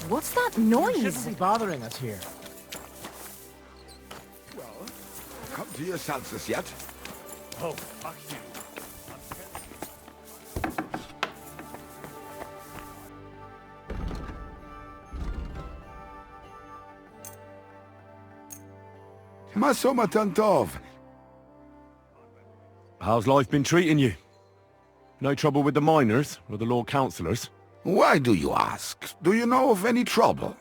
What's that You noise? shouldn't be bothering us here. Well, come to your senses yet? Oh, fuck you. Masomatan Tov. How's life been treating you? No trouble with the miners or the Lord Councillors? Why do you ask? Do you know of any trouble?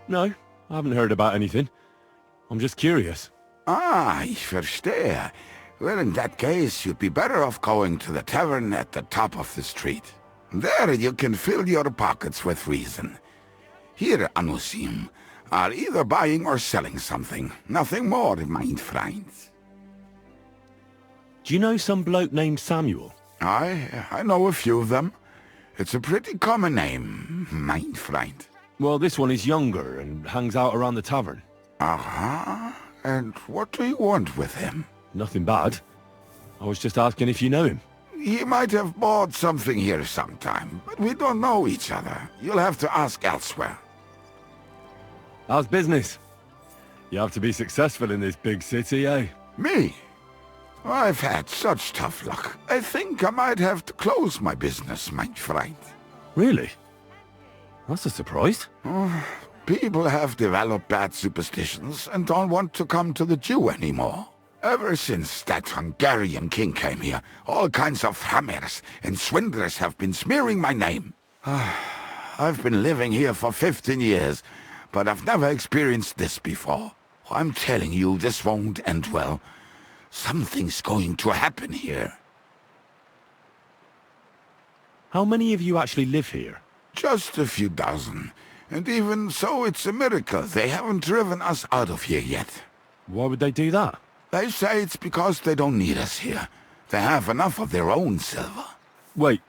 No, I haven't heard about anything. I'm just curious. Ah, ich verstehe. Well, in that case, you'd be better off going to the tavern at the top of the street. There you can fill your pockets with reason. Here, Anusim, are either buying or selling something. Nothing more, mein Freund. Do you know some bloke named Samuel? I know a few of them. It's a pretty common name, mein Freund. Well, this one is younger and hangs out around the tavern. Uh-huh. And what do you want with him? Nothing bad. I was just asking if you know him. He might have bought something here sometime, but we don't know each other. You'll have to ask elsewhere. How's business? You have to be successful in this big city, eh? Me? I've had such tough luck. I think I might have to close my business, mein Freund. Really? That's a surprise. People have developed bad superstitions and don't want to come to the Jew anymore. Ever since that Hungarian king came here, all kinds of hammers and swindlers have been smearing my name. I've been living here for 15 years, but I've never experienced this before. I'm telling you, this won't end well. Something's going to happen here. How many of you actually live here? Just a few dozen. And even so, it's a miracle they haven't driven us out of here yet. Why would they do that? They say it's because they don't need us here. They have enough of their own silver. Wait,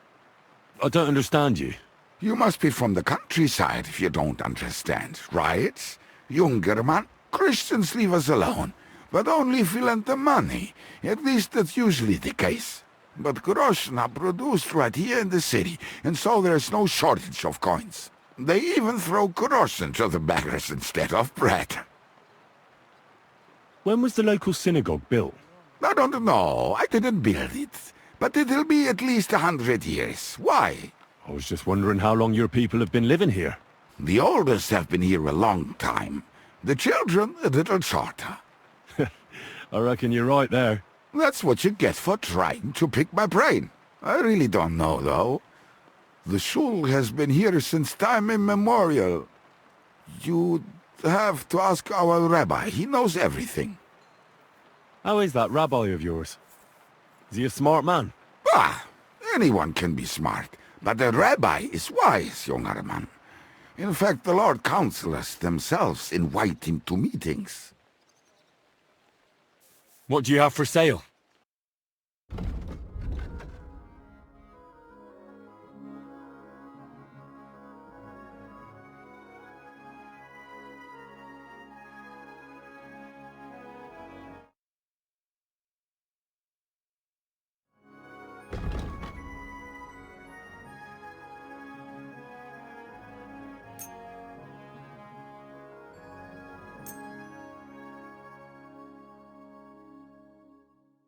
I don't understand you. You must be from the countryside if you don't understand, right? Younger man, Christians leave us alone, but only if we lend them money. At least that's usually the case. But groschen are produced right here in the city, and so there's no shortage of coins. They even throw groschen to the beggars instead of bread. When was the local synagogue built? I don't know. I didn't build it. But it'll be at least 100 years. Why? I was just wondering how long your people have been living here. The oldest have been here a long time. The children a little shorter. I reckon you're right there. That's what you get for trying to pick my brain. I really don't know, though. The shul has been here since time immemorial. You'd have to ask our rabbi. He knows everything. How is that rabbi of yours? Is he a smart man? Ah, anyone can be smart. But the rabbi is wise, younger man. In fact, the Lord Councillors themselves invite him to meetings. What do you have for sale?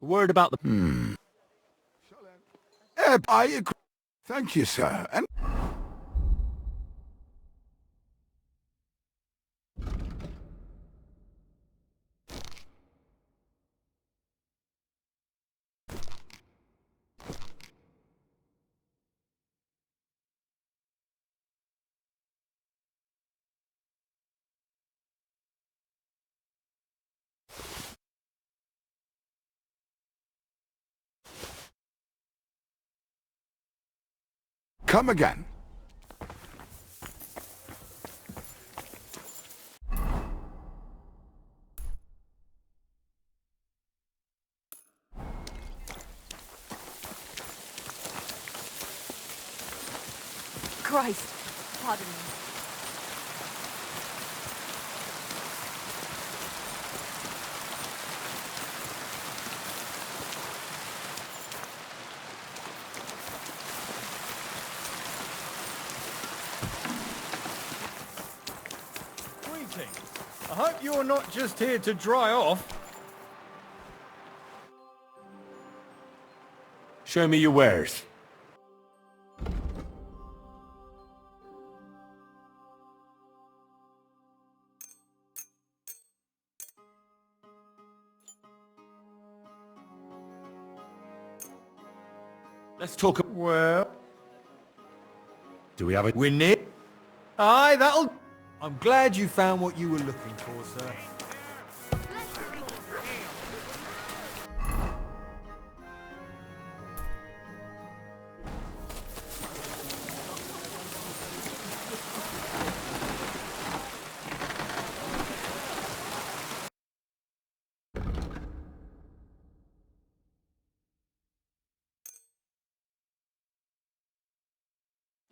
A word about the... I agree. Thank you, sir. And come again. Christ, pardon me. hunting. I hope you're not just here to dry off. Show me your wares. Let's talk. Well, Do we have a... we're near. Aye, that'll... I'm glad you found what you were looking for, sir.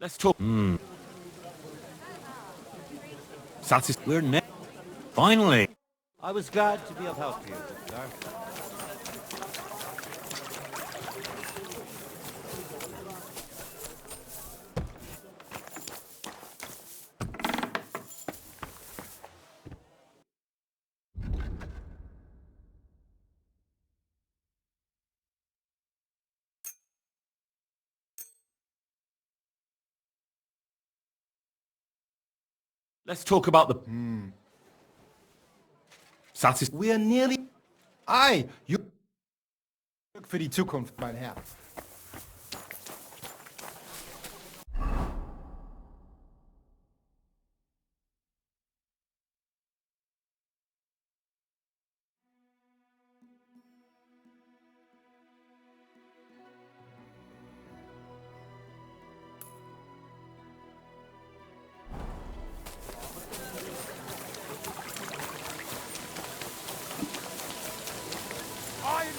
Let's talk. We're next. Finally. I was glad to be of help to you, sir. Let's talk about the... Wir nearly... Ei, Glück für die Zukunft, mein Herr.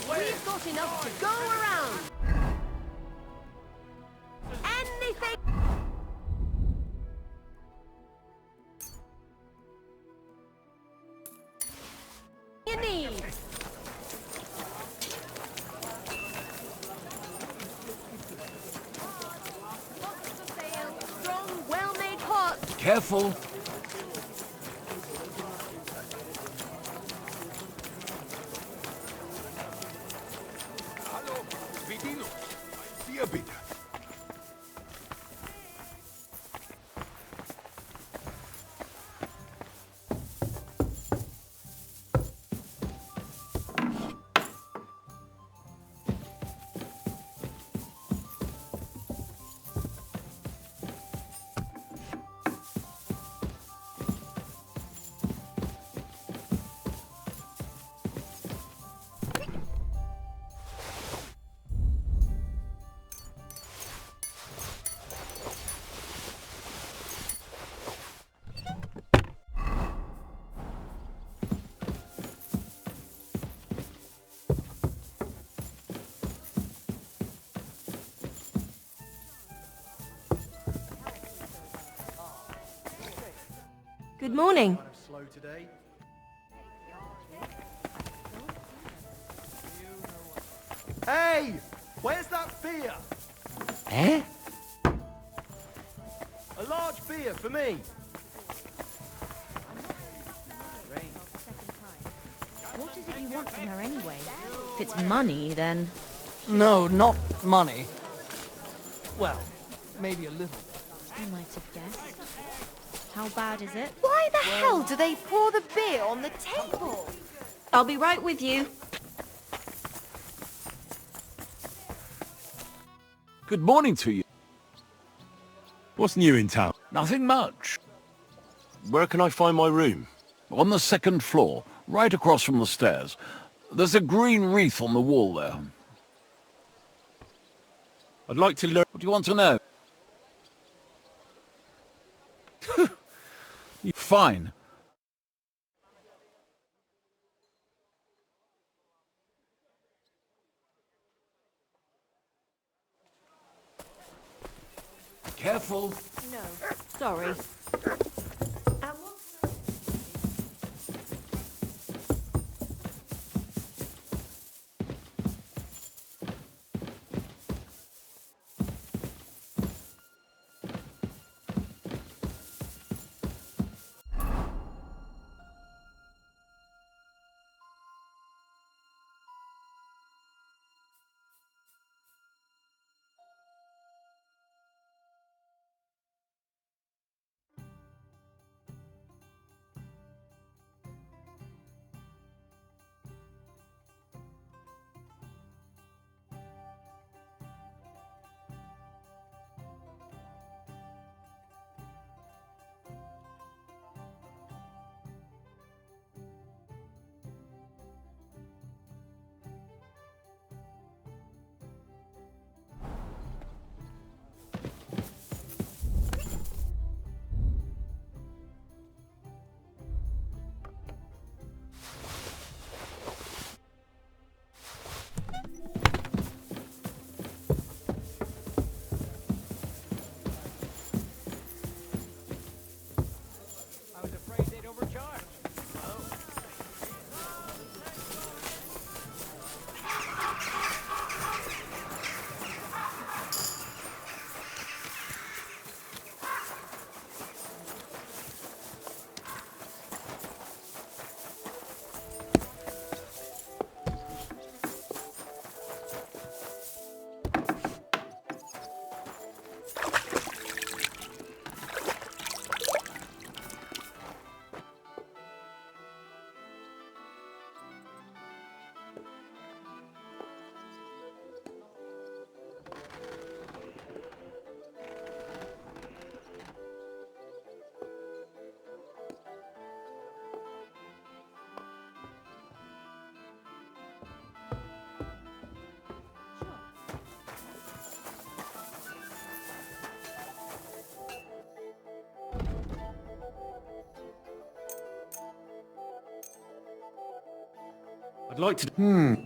We've got enough to go around. Anything you need. Lots for sale. Strong, well-made pots. Careful. Hallo, Bedienung. Bier bitte. Good morning. Slow today. Hey, where's that beer? Eh? A large beer for me. What is it you want from her anyway? If it's money, then... No, not money. Well, maybe a little. I might have guessed. How bad is it? Why the hell do they pour the beer on the table? I'll be right with you. Good morning to you. What's new in town? Nothing much. Where can I find my room? On the second floor, right across from the stairs. There's a green wreath on the wall there. I'd like to learn... What do you want to know? Fine. Careful. No, sorry. I'd like to...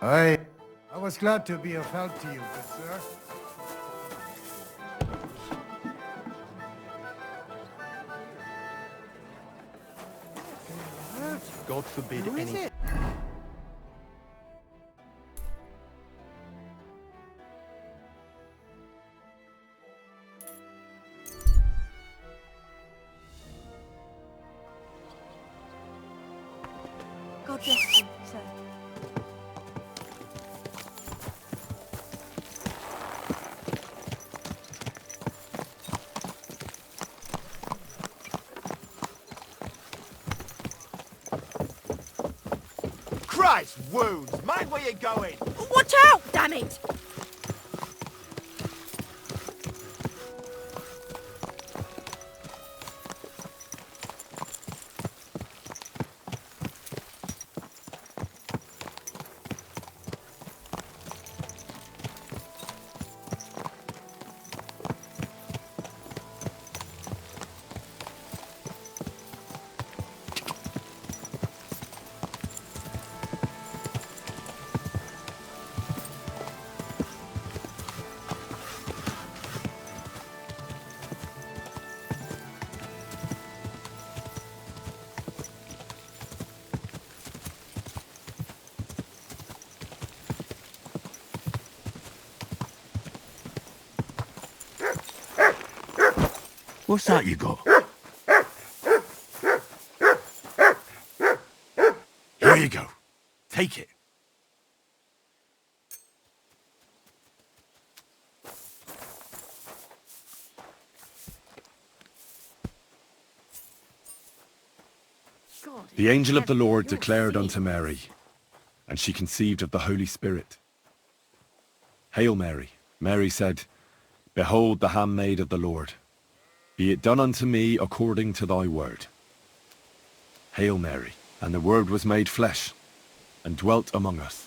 I was glad to be of help to you, good sir. God forbid any... God bless you, sir. Christ wounds! Mind where you're going! Watch out, damn it! What's that you got? Here you go. Take it. God, The angel of the heaven, Lord you're declared seeing. unto Mary, and she conceived of the Holy Spirit. Hail Mary. Mary said, Behold the handmaid of the Lord. Be it done unto me according to thy word. Hail Mary. And the Word was made flesh, and dwelt among us.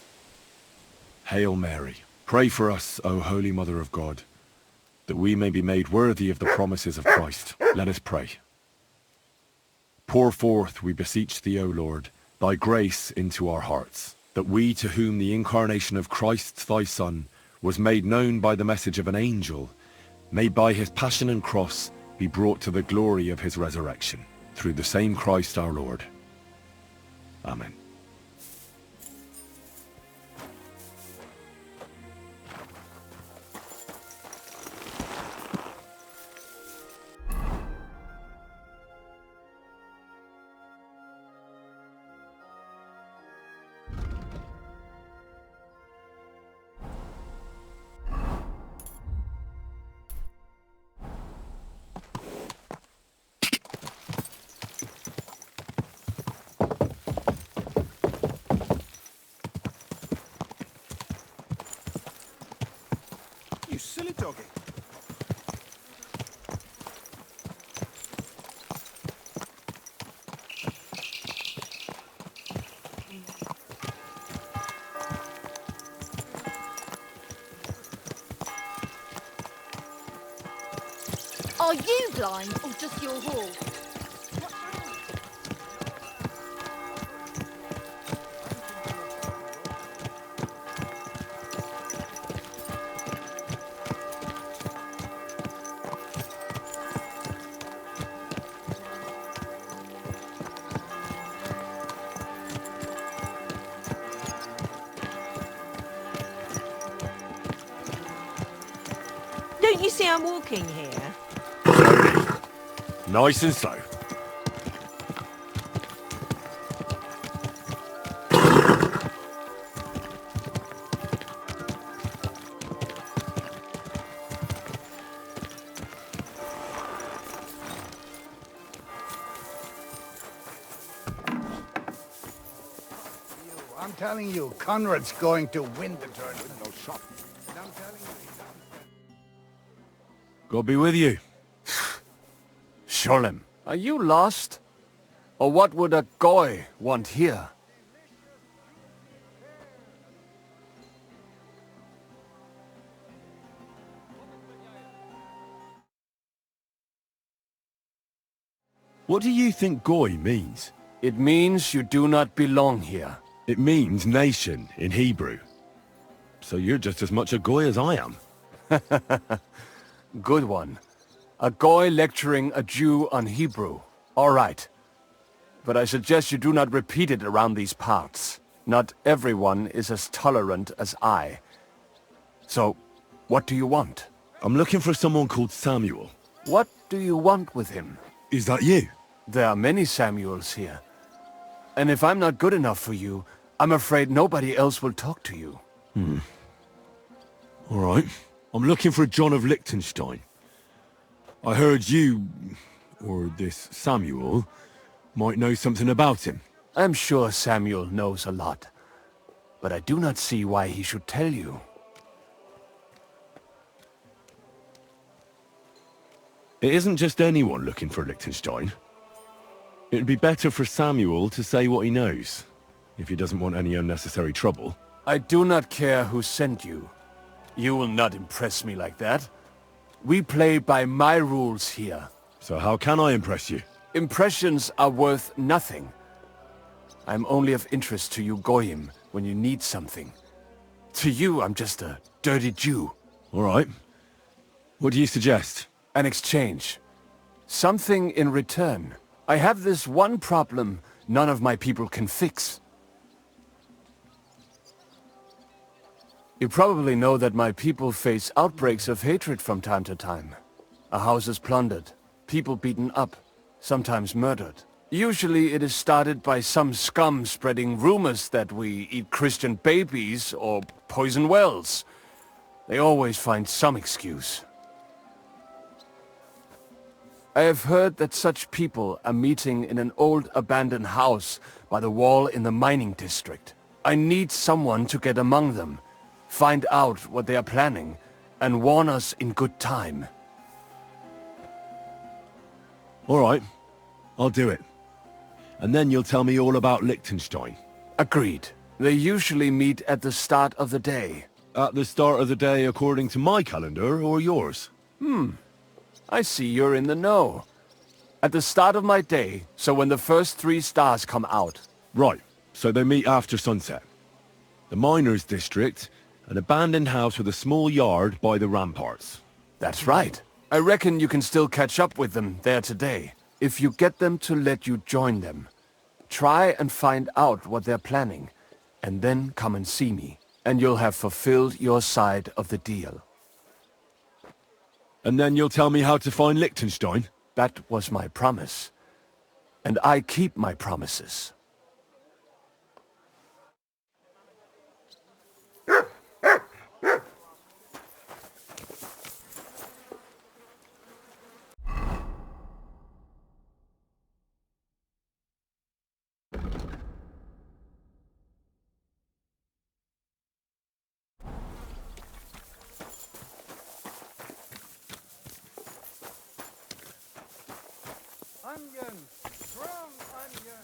Hail Mary. Pray for us, O Holy Mother of God, that we may be made worthy of the promises of Christ. Let us pray. Pour forth, we beseech thee, O Lord, thy grace into our hearts, that we, to whom the incarnation of Christ thy Son was made known by the message of an angel, may by his passion and cross be brought to the glory of his resurrection, through the same Christ our Lord. Amen. You silly doggy. Are you blind or just your horse? Don't you see I'm walking here? Nice and slow. I'm telling you, Conrad's going to win the tournament. No shot. And I'm telling you, God be with you. Sholem, are you lost? Or what would a goy want here? What do you think goy means? It means you do not belong here. It means nation in Hebrew. So you're just as much a goy as I am. Good one. A goy lecturing a Jew on Hebrew. All right. But I suggest you do not repeat it around these parts. Not everyone is as tolerant as I. So, what do you want? I'm looking for someone called Samuel. What do you want with him? Is that you? There are many Samuels here. And if I'm not good enough for you, I'm afraid nobody else will talk to you. All right. I'm looking for John of Liechtenstein. I heard you, or this Samuel, might know something about him. I'm sure Samuel knows a lot. But I do not see why he should tell you. It isn't just anyone looking for Liechtenstein. It'd be better for Samuel to say what he knows, if he doesn't want any unnecessary trouble. I do not care who sent you. You will not impress me like that. We play by my rules here. So how can I impress you? Impressions are worth nothing. I'm only of interest to you Goyim when you need something. To you, I'm just a dirty Jew. All right. What do you suggest? An exchange. Something in return. I have this one problem none of my people can fix. You probably know that my people face outbreaks of hatred from time to time. A house is plundered, people beaten up, sometimes murdered. Usually it is started by some scum spreading rumors that we eat Christian babies or poison wells. They always find some excuse. I have heard that such people are meeting in an old abandoned house by the wall in the mining district. I need someone to get among them, find out what they are planning, and warn us in good time. All right. I'll do it. And then you'll tell me all about Liechtenstein. Agreed. They usually meet at the start of the day. At the start of the day according to my calendar, or yours? I see you're in the know. At the start of my day, so when the first 3 stars come out. Right. So they meet after sunset. The miners' district, an abandoned house with a small yard by the ramparts. That's right. I reckon you can still catch up with them there today, if you get them to let you join them. Try and find out what they're planning, and then come and see me, and you'll have fulfilled your side of the deal. And then you'll tell me how to find Liechtenstein? That was my promise, and I keep my promises. Onion! Strong onion!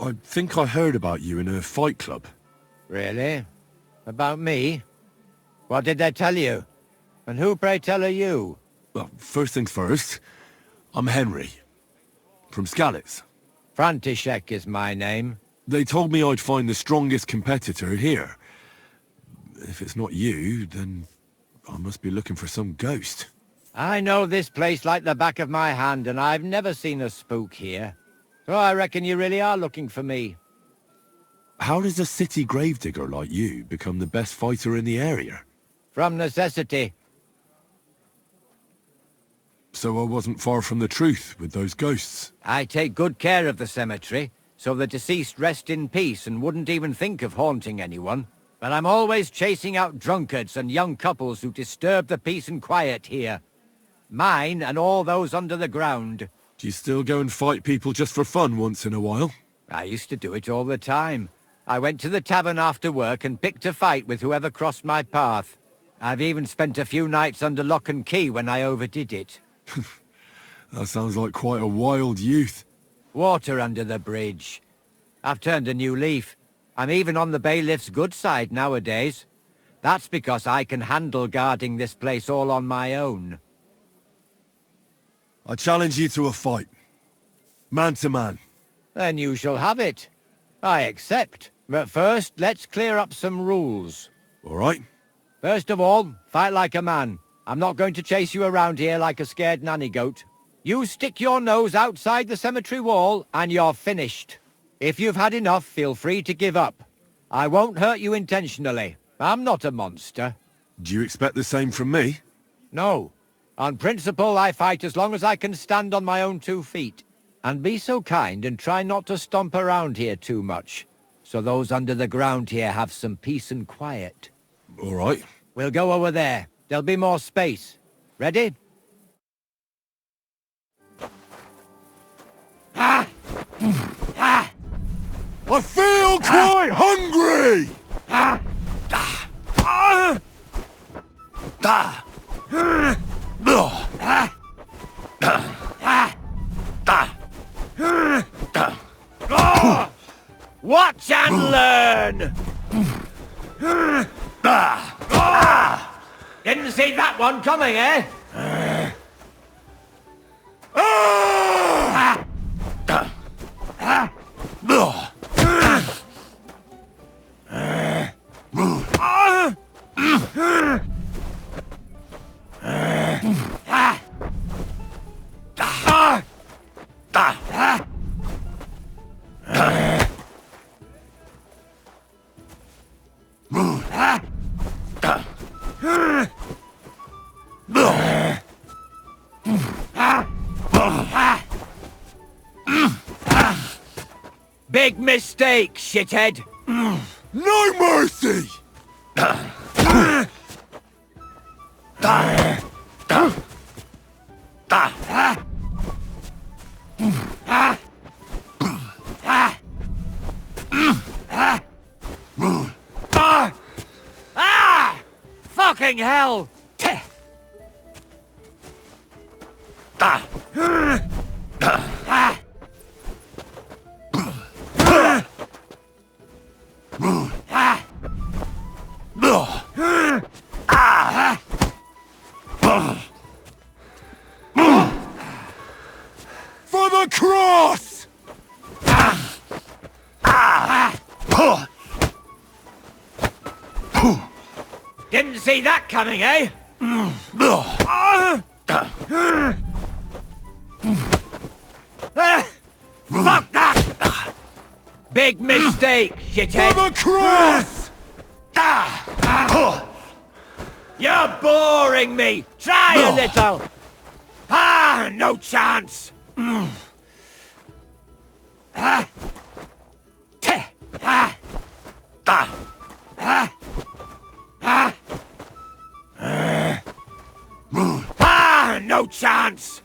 I think I heard about you in a fight club. Really? About me? What did they tell you? And who, pray tell, are you? Well, first things first, I'm Henry, from Skalitz. František is my name. They told me I'd find the strongest competitor here. If it's not you, then I must be looking for some ghost. I know this place like the back of my hand, and I've never seen a spook here. So I reckon you really are looking for me. How does a city gravedigger like you become the best fighter in the area? From necessity. So I wasn't far from the truth with those ghosts. I take good care of the cemetery, so the deceased rest in peace and wouldn't even think of haunting anyone. But I'm always chasing out drunkards and young couples who disturb the peace and quiet here. Mine and all those under the ground. Do you still go and fight people just for fun once in a while? I used to do it all the time. I went to the tavern after work and picked a fight with whoever crossed my path. I've even spent a few nights under lock and key when I overdid it. That sounds like quite a wild youth. Water under the bridge. I've turned a new leaf. I'm even on the bailiff's good side nowadays. That's because I can handle guarding this place all on my own. I challenge you to a fight. Man to man. Then you shall have it. I accept. But first, let's clear up some rules. All right? First of all, fight like a man. I'm not going to chase you around here like a scared nanny goat. You stick your nose outside the cemetery wall, and you're finished. If you've had enough, feel free to give up. I won't hurt you intentionally. I'm not a monster. Do you expect the same from me? No. On principle, I fight as long as I can stand on my own 2 feet. And be so kind and try not to stomp around here too much, so those under the ground here have some peace and quiet. All right. We'll go over there. There'll be more space. Ready? Ah! Ah! I feel quite hungry! Ah! Ah! Ah! Ah! Watch and learn! Didn't see that one coming, eh? Big mistake, shithead! No mercy! Fucking hell! For the cross! Didn't see that coming, eh? Fuck that! Big mistake, shithead! For the cross! You're boring me! Try a little! No chance! No chance!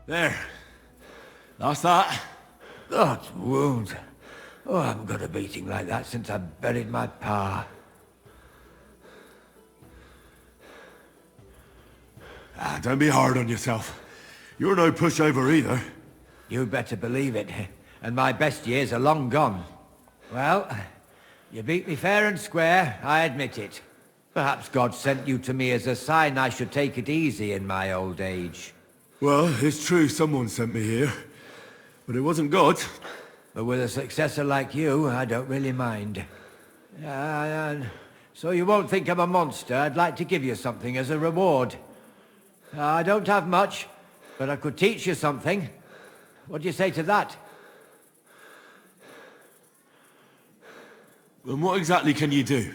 There. That's that. That wound. Oh, I haven't got a beating like that since I buried my pa. Don't be hard on yourself. You're no pushover either. You better believe it. And my best years are long gone. Well, you beat me fair and square, I admit it. Perhaps God sent you to me as a sign I should take it easy in my old age. Well, it's true someone sent me here. But it wasn't God. But with a successor like you, I don't really mind. So you won't think I'm a monster, I'd like to give you something as a reward. I don't have much, but I could teach you something. What do you say to that? And what exactly can you do?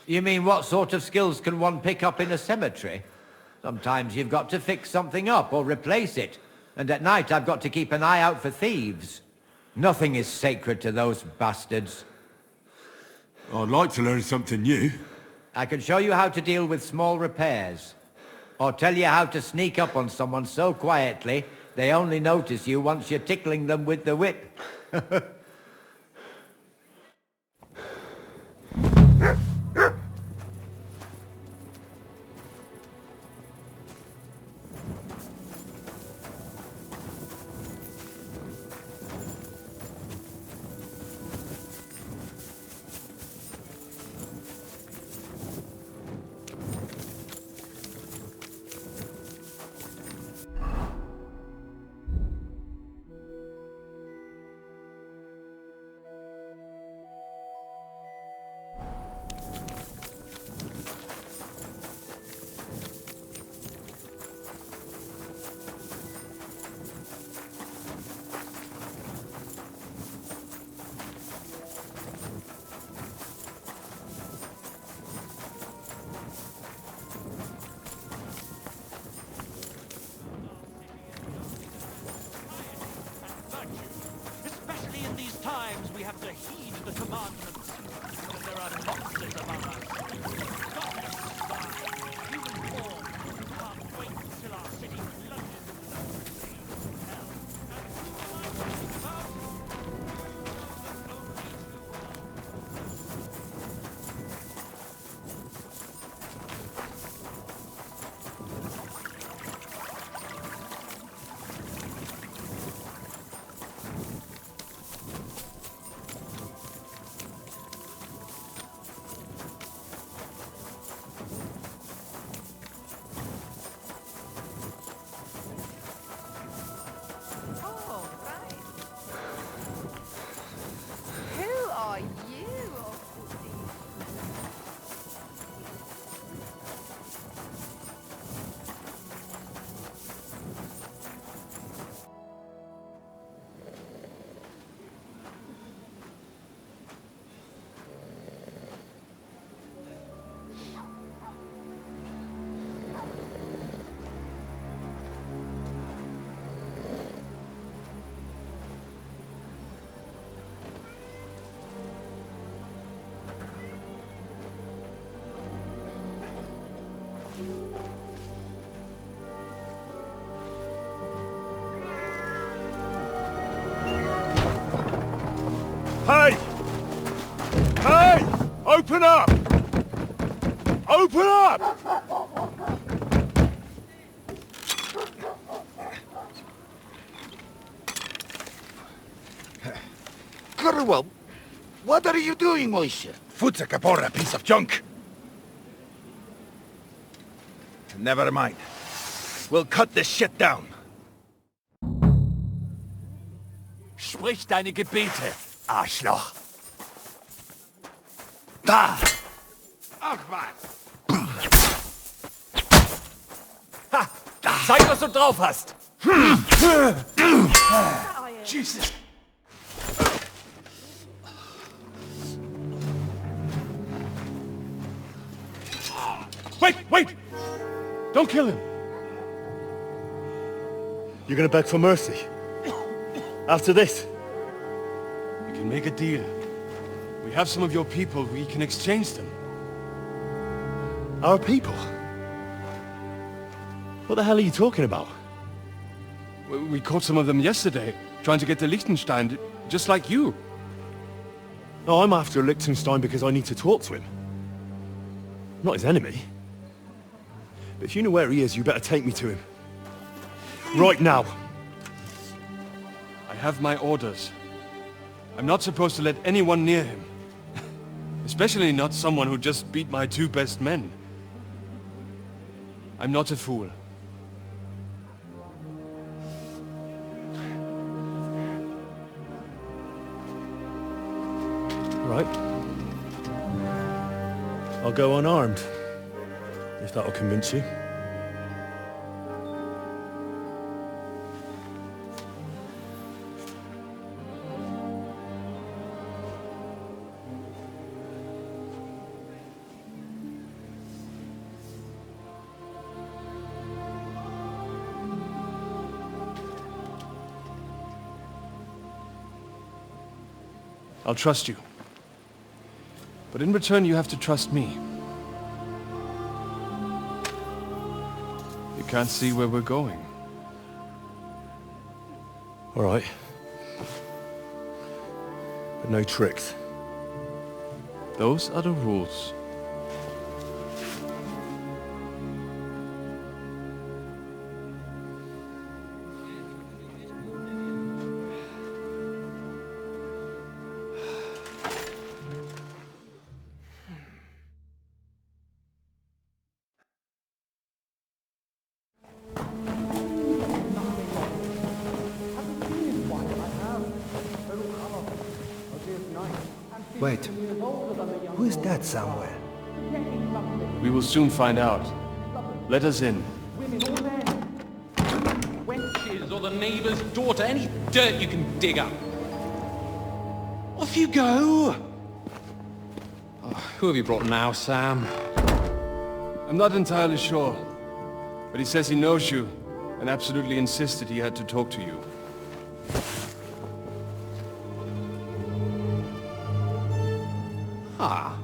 You mean what sort of skills can one pick up in a cemetery? Sometimes you've got to fix something up or replace it. And at night I've got to keep an eye out for thieves. Nothing is sacred to those bastards. I'd like to learn something new. I can show you how to deal with small repairs. Or tell you how to sneak up on someone so quietly, they only notice you once you're tickling them with the whip. Especially in these times, we have to heed the commandments. Because there are monsters among us. Darkness is by human form. Can't wait till our city plunges into the hell. Who are you? Hey! Hey! Open up! Open up! Gurwell, what are you doing, Moishe? Foot's a capora, piece of junk. Never mind. We'll cut this shit down. Sprich deine Gebete, Arschloch. Da! Ach, man. Ha! Zeig, was du drauf hast. Jesus. Wait! Don't kill him! You're gonna beg for mercy? After this? We can make a deal. We have some of your people, we can exchange them. Our people? What the hell are you talking about? We caught some of them yesterday, trying to get to Liechtenstein, just like you. No, I'm after Liechtenstein because I need to talk to him. I'm not his enemy. But if you know where he is, you better take me to him. Right now. I have my orders. I'm not supposed to let anyone near him. Especially not someone who just beat my 2 best men. I'm not a fool. Right. I'll go unarmed. If that'll convince you. I'll trust you. But in return, you have to trust me. You can't see where we're going. All right. But no tricks. Those are the rules. Wait, who is that somewhere? We will soon find out. Let us in. Wenches or the neighbour's daughter, any dirt you can dig up. Off you go! Oh, who have you brought now, Sam? I'm not entirely sure. But he says he knows you, and absolutely insisted he had to talk to you. Ah.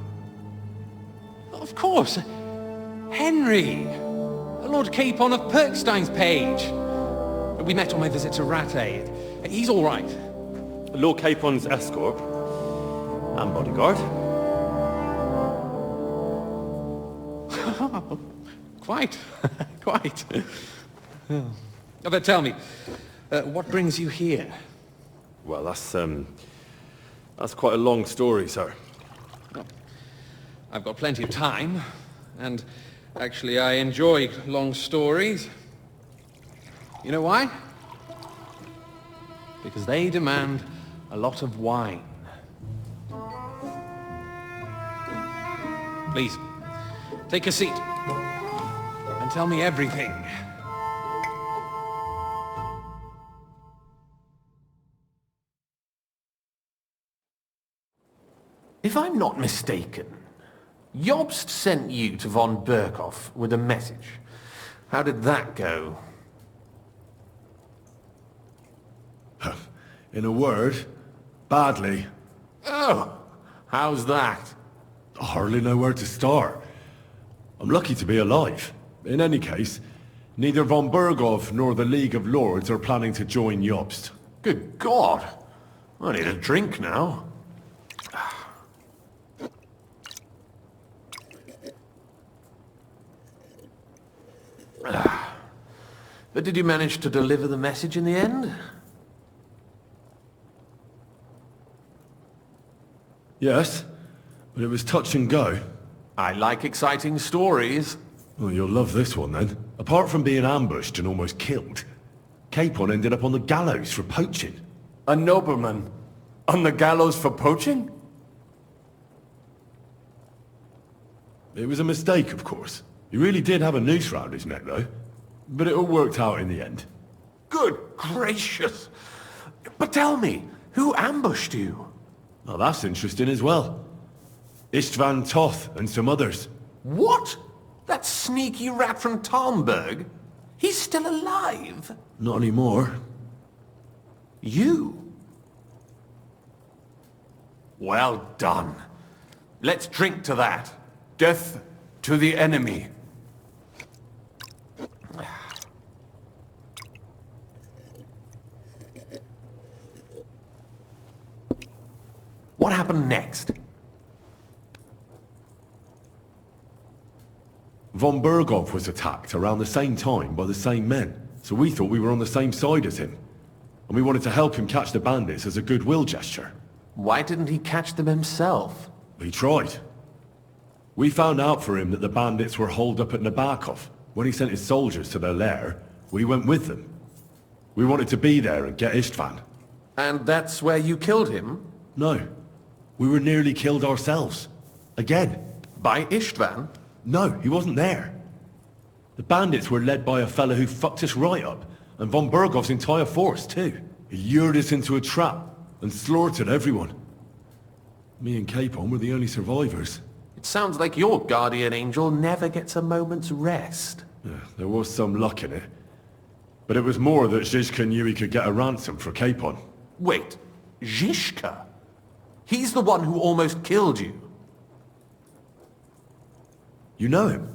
Of course. Henry. Lord Capon of Perkstein's page. We met on my visit to Rattay. He's all right. Lord Capon's escort. And bodyguard. Quite. Quite. Oh, but tell me, what brings you here? Well, that's quite a long story, sir. Well, I've got plenty of time, and actually I enjoy long stories. You know why? Because they demand a lot of wine. Please, take a seat, and tell me everything. If I'm not mistaken, Jobst sent you to von Berkhoff with a message. How did that go? In a word, badly. Oh, how's that? I hardly know where to start. I'm lucky to be alive. In any case, neither von Berghoff nor the League of Lords are planning to join Jobst. Good God! I need a drink now. But did you manage to deliver the message in the end? Yes, but it was touch and go. I like exciting stories. Well, you'll love this one then. Apart from being ambushed and almost killed, Capon ended up on the gallows for poaching. A nobleman on the gallows for poaching? It was a mistake, of course. He really did have a noose round his neck, though. But it all worked out in the end. Good gracious! But tell me, who ambushed you? Well, that's interesting as well. Istvan Toth and some others. What? That sneaky rat from Talmberg? He's still alive? Not anymore. You? Well done. Let's drink to that. Death to the enemy. What happened next? Von Berghoff was attacked around the same time by the same men, so we thought we were on the same side as him. And we wanted to help him catch the bandits as a goodwill gesture. Why didn't he catch them himself? He tried. We found out for him that the bandits were holed up at Nabokov. When he sent his soldiers to their lair, we went with them. We wanted to be there and get Istvan. And that's where you killed him? No. We were nearly killed ourselves. Again. By Istvan? No, he wasn't there. The bandits were led by a fella who fucked us right up, and von Bergov's entire force too. He lured us into a trap and slaughtered everyone. Me and Capon were the only survivors. It sounds like your guardian angel never gets a moment's rest. Yeah, there was some luck in it. But it was more that Zizka knew he could get a ransom for Capon. Wait, Zizka? He's the one who almost killed you. You know him?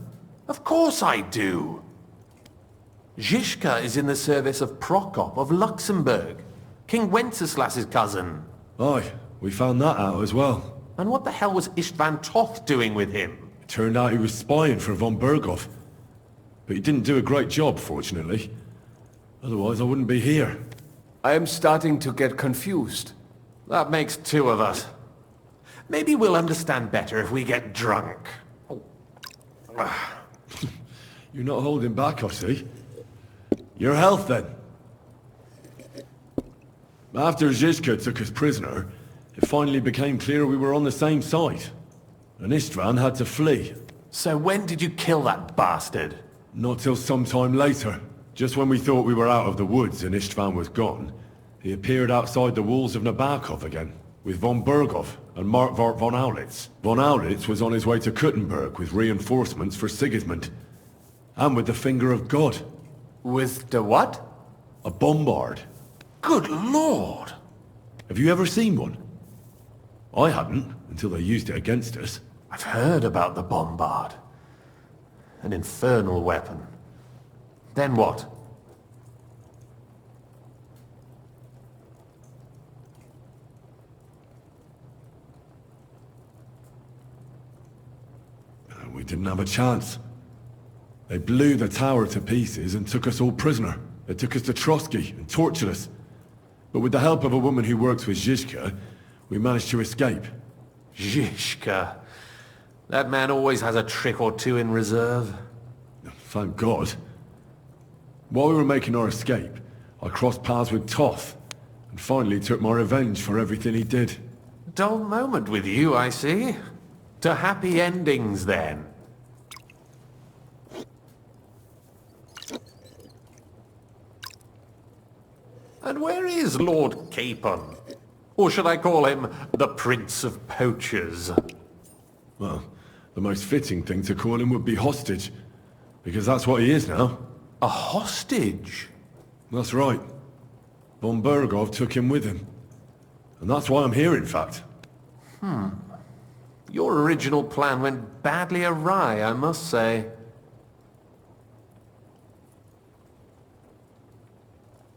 Of course I do. Zizka is in the service of Prokop of Luxembourg, King Wenceslas's cousin. Aye, we found that out as well. And what the hell was Istvan Toth doing with him? It turned out he was spying for von Berghoff. But he didn't do a great job, fortunately. Otherwise I wouldn't be here. I am starting to get confused. That makes two of us. Maybe we'll understand better if we get drunk. You're not holding back, I see. Your health, then. After Zizka took us prisoner, it finally became clear we were on the same side. And Istvan had to flee. So when did you kill that bastard? Not till some time later. Just when we thought we were out of the woods and Istvan was gone, he appeared outside the walls of Nabokov again, with von Berghoff and Markvart von Aulitz. Von Aulitz was on his way to Kuttenberg with reinforcements for Sigismund. And with the finger of God. With the what? A bombard. Good lord! Have you ever seen one? I hadn't, until they used it against us. I've heard about the bombard. An infernal weapon. Then what? We didn't have a chance. They blew the tower to pieces and took us all prisoner. They took us to Trotsky and tortured us. But with the help of a woman who works with Zizka, we managed to escape. Zizka. That man always has a trick or two in reserve. Thank God. While we were making our escape, I crossed paths with Toth, and finally took my revenge for everything he did. Dull moment with you, I see. To happy endings, then. And where is Lord Capon? Or should I call him the Prince of Poachers? Well, the most fitting thing to call him would be hostage, because that's what he is now. A hostage? That's right. Von Berghoff took him with him. And that's why I'm here, in fact. Your original plan went badly awry, I must say.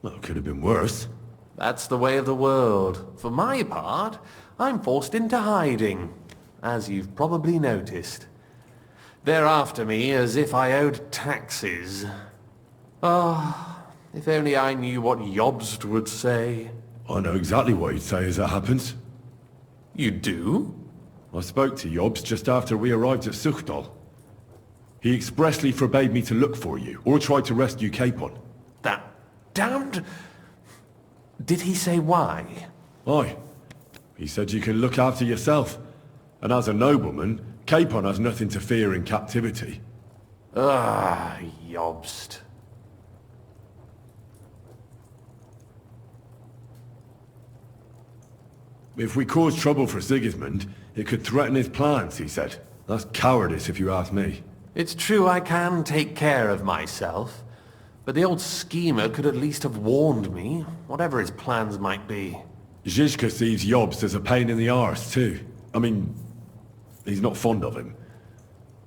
Well, it could have been worse. That's the way of the world. For my part, I'm forced into hiding, as you've probably noticed. They're after me as if I owed taxes. Ah, if only I knew what Jobst would say. I know exactly what he'd say as that happens. You do? I spoke to Jobst just after we arrived at Suchdal. He expressly forbade me to look for you, or try to rescue Capon. That damned... Did he say why? Aye. He said you can look after yourself. And as a nobleman, Capon has nothing to fear in captivity. Ah, Jobst. If we cause trouble for Sigismund, it could threaten his plans, he said. That's cowardice, if you ask me. It's true I can take care of myself, but the old schemer could at least have warned me, whatever his plans might be. Zizka sees Jobst as a pain in the arse, too. I mean, he's not fond of him.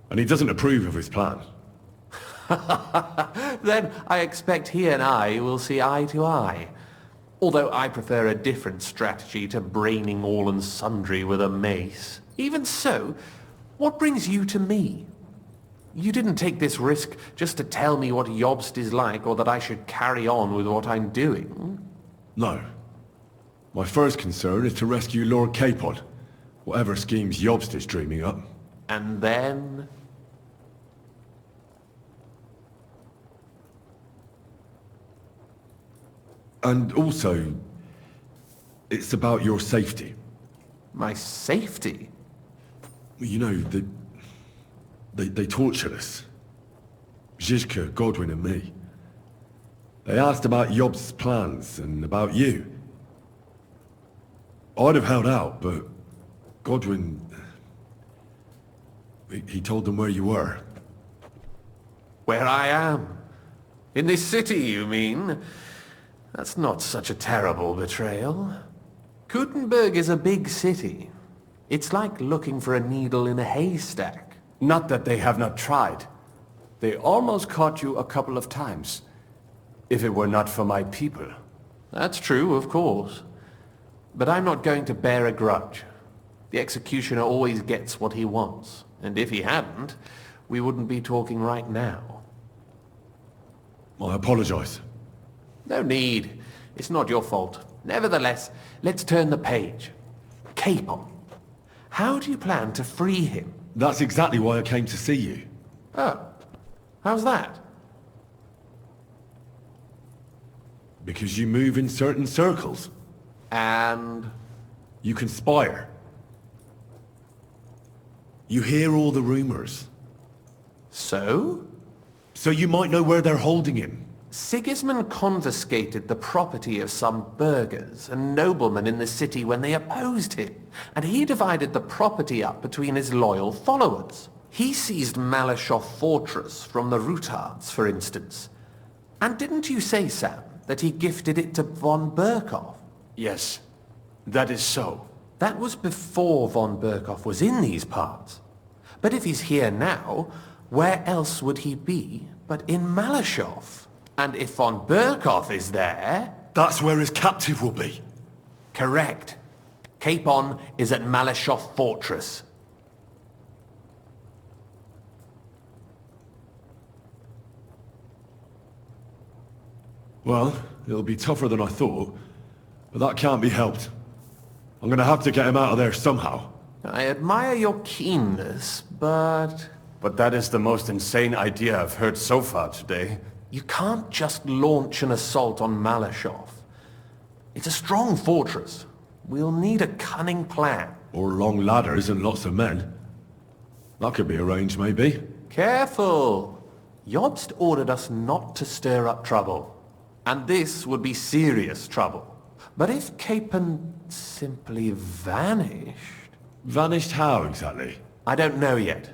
And he doesn't approve of his plan. Then I expect he and I will see eye to eye. Although I prefer a different strategy to braining all and sundry with a mace. Even so, what brings you to me? You didn't take this risk just to tell me what Jobst is like, or that I should carry on with what I'm doing. No. My first concern is to rescue Lord Capon, whatever schemes Jobst is dreaming up. And then... And also, it's about your safety. My safety? You know, they tortured us. Zizka, Godwin and me. They asked about Jobst's plans and about you. I'd have held out, but Godwin... He told them where you were. Where I am? In this city, you mean? That's not such a terrible betrayal. Gutenberg is a big city. It's like looking for a needle in a haystack. Not that they have not tried. They almost caught you a couple of times. If it were not for my people. That's true, of course. But I'm not going to bear a grudge. The executioner always gets what he wants. And if he hadn't, we wouldn't be talking right now. I apologize. No need. It's not your fault. Nevertheless, let's turn the page. Capon. How do you plan to free him? That's exactly why I came to see you. Oh. How's that? Because you move in certain circles. And? You conspire. You hear all the rumors. So? So you might know where they're holding him. Sigismund confiscated the property of some burghers and noblemen in the city when they opposed him, and he divided the property up between his loyal followers. He seized Malashov Fortress from the Rutards, for instance. And didn't you say, Sam, that he gifted it to von Berkoff? Yes, that is so. That was before von Berkoff was in these parts. But if he's here now, where else would he be but in Malashov? And if von Berkoff is there... That's where his captive will be. Correct. Capon is at Malashov Fortress. Well, it'll be tougher than I thought, but that can't be helped. I'm gonna have to get him out of there somehow. I admire your keenness, but... But that is the most insane idea I've heard so far today. You can't just launch an assault on Malashov. It's a strong fortress. We'll need a cunning plan. Or long ladders and lots of men. That could be arranged, maybe. Careful! Jobst ordered us not to stir up trouble. And this would be serious trouble. But if Capon simply vanished... Vanished how, exactly? I don't know yet.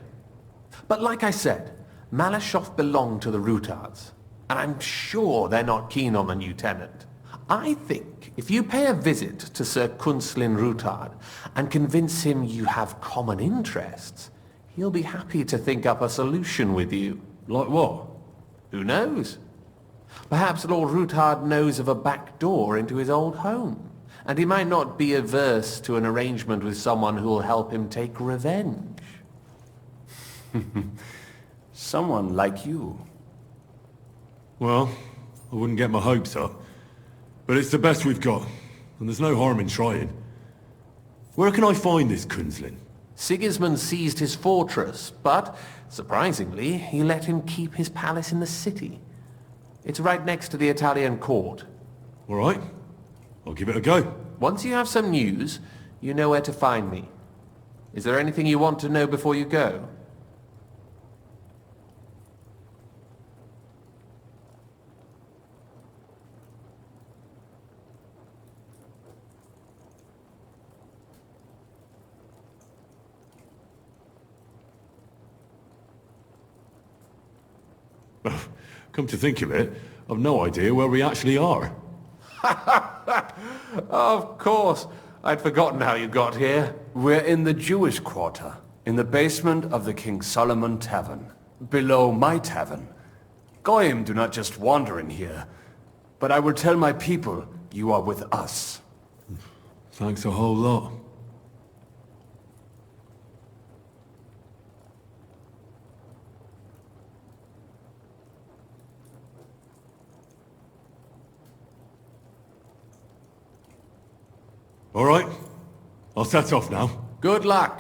But like I said, Malashov belonged to the Rutards. And I'm sure they're not keen on the new tenant. I think if you pay a visit to Sir Kunslin Rutard and convince him you have common interests, he'll be happy to think up a solution with you. Like what? Who knows? Perhaps Lord Rutard knows of a back door into his old home, and he might not be averse to an arrangement with someone who'll help him take revenge. Someone like you. Well, I wouldn't get my hopes up. But it's the best we've got, and there's no harm in trying. Where can I find this Kunslin? Sigismund seized his fortress, but, surprisingly, he let him keep his palace in the city. It's right next to the Italian court. All right. I'll give it a go. Once you have some news, you know where to find me. Is there anything you want to know before you go? Come to think of it, I've no idea where we actually are. Of course. I'd forgotten how you got here. We're in the Jewish quarter, in the basement of the King Solomon Tavern, below my tavern. Goyim do not just wander in here, but I will tell my people you are with us. Thanks a whole lot. All right, I'll set off now. Good luck.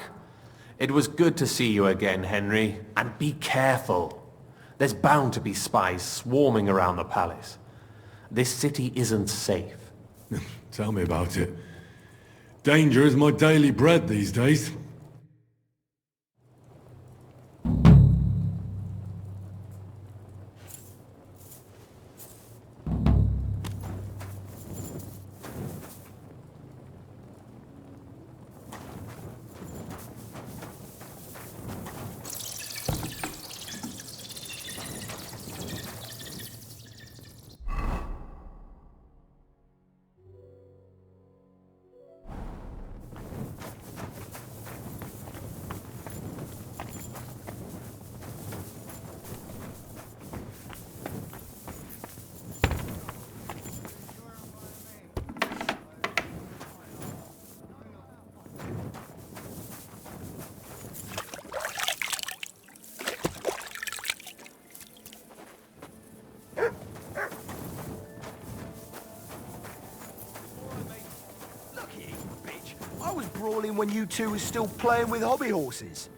It was good to see you again, Henry. And be careful. There's bound to be spies swarming around the palace. This city isn't safe. Tell me about it. Danger is my daily bread these days. I was brawling when you two was still playing with hobby horses.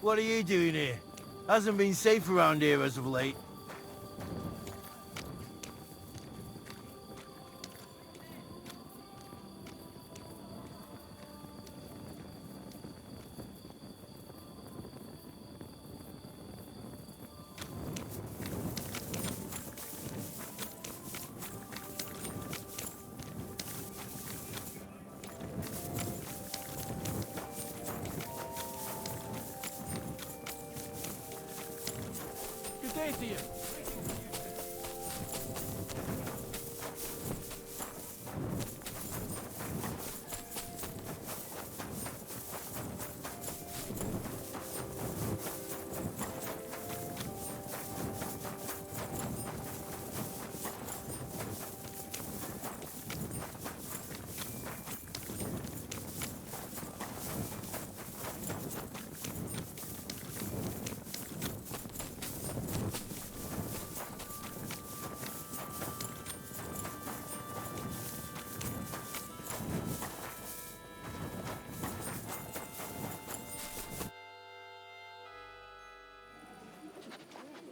What are you doing here? Hasn't been safe around here as of late. Good day to you.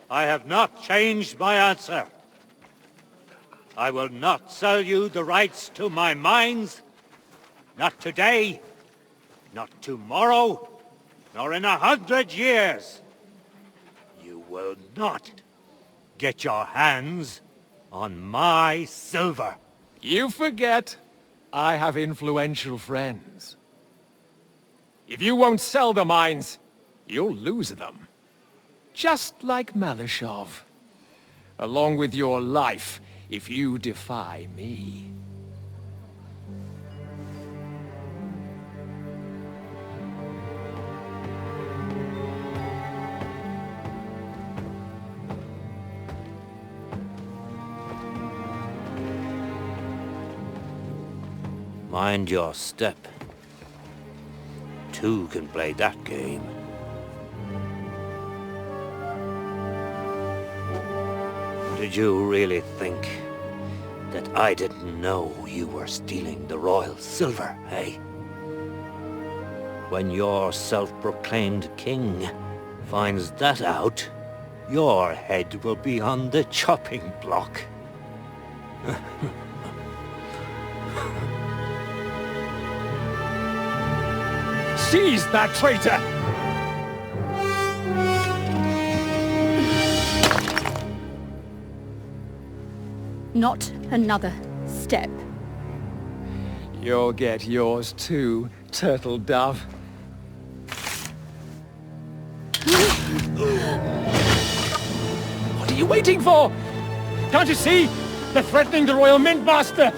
I have not changed my answer. I will not sell you the rights to my mines. Not today, not tomorrow, nor in 100 years. You will not get your hands on my silver. You forget I have influential friends. If you won't sell the mines, you'll lose them. Just like Malishov. Along with your life, if you defy me. Mind your step. Two can play that game. Did you really think that I didn't know you were stealing the royal silver, eh? When your self-proclaimed king finds that out, your head will be on the chopping block. Seize that traitor! Not another step. You'll get yours too, turtle dove. What are you waiting for? Can't you see? They're threatening the Royal Mint Master!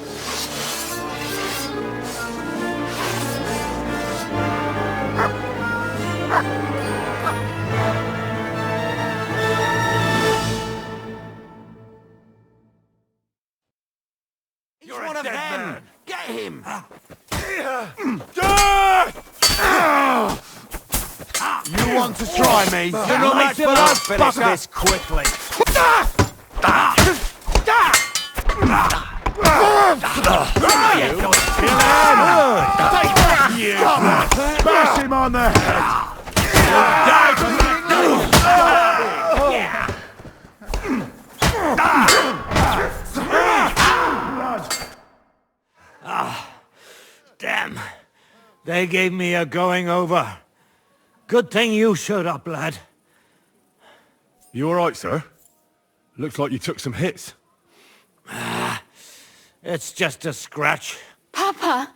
You're one of them! Get him! You want to try me? You're not much for us! Finish this quickly! Bash him on the head! Damn. They gave me a going over. Good thing you showed up, lad. You all right, sir? Looks like you took some hits. It's just a scratch. Papa!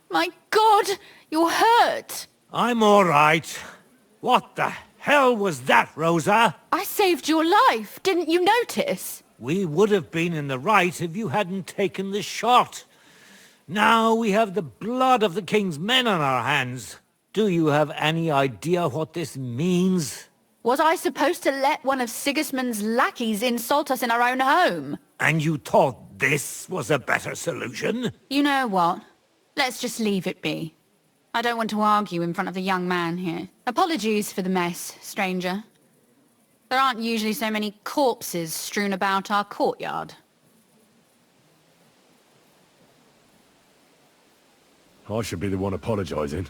My God! You're hurt! I'm all right. What the hell was that, Rosa? I saved your life. Didn't you notice? We would have been in the right if you hadn't taken the shot. Now we have the blood of the king's men on our hands. Do you have any idea what this means? Was I supposed to let one of Sigismund's lackeys insult us in our own home? And you thought this was a better solution? You know what? Let's just leave it be. I don't want to argue in front of the young man here. Apologies for the mess, stranger. There aren't usually so many corpses strewn about our courtyard. I should be the one apologising.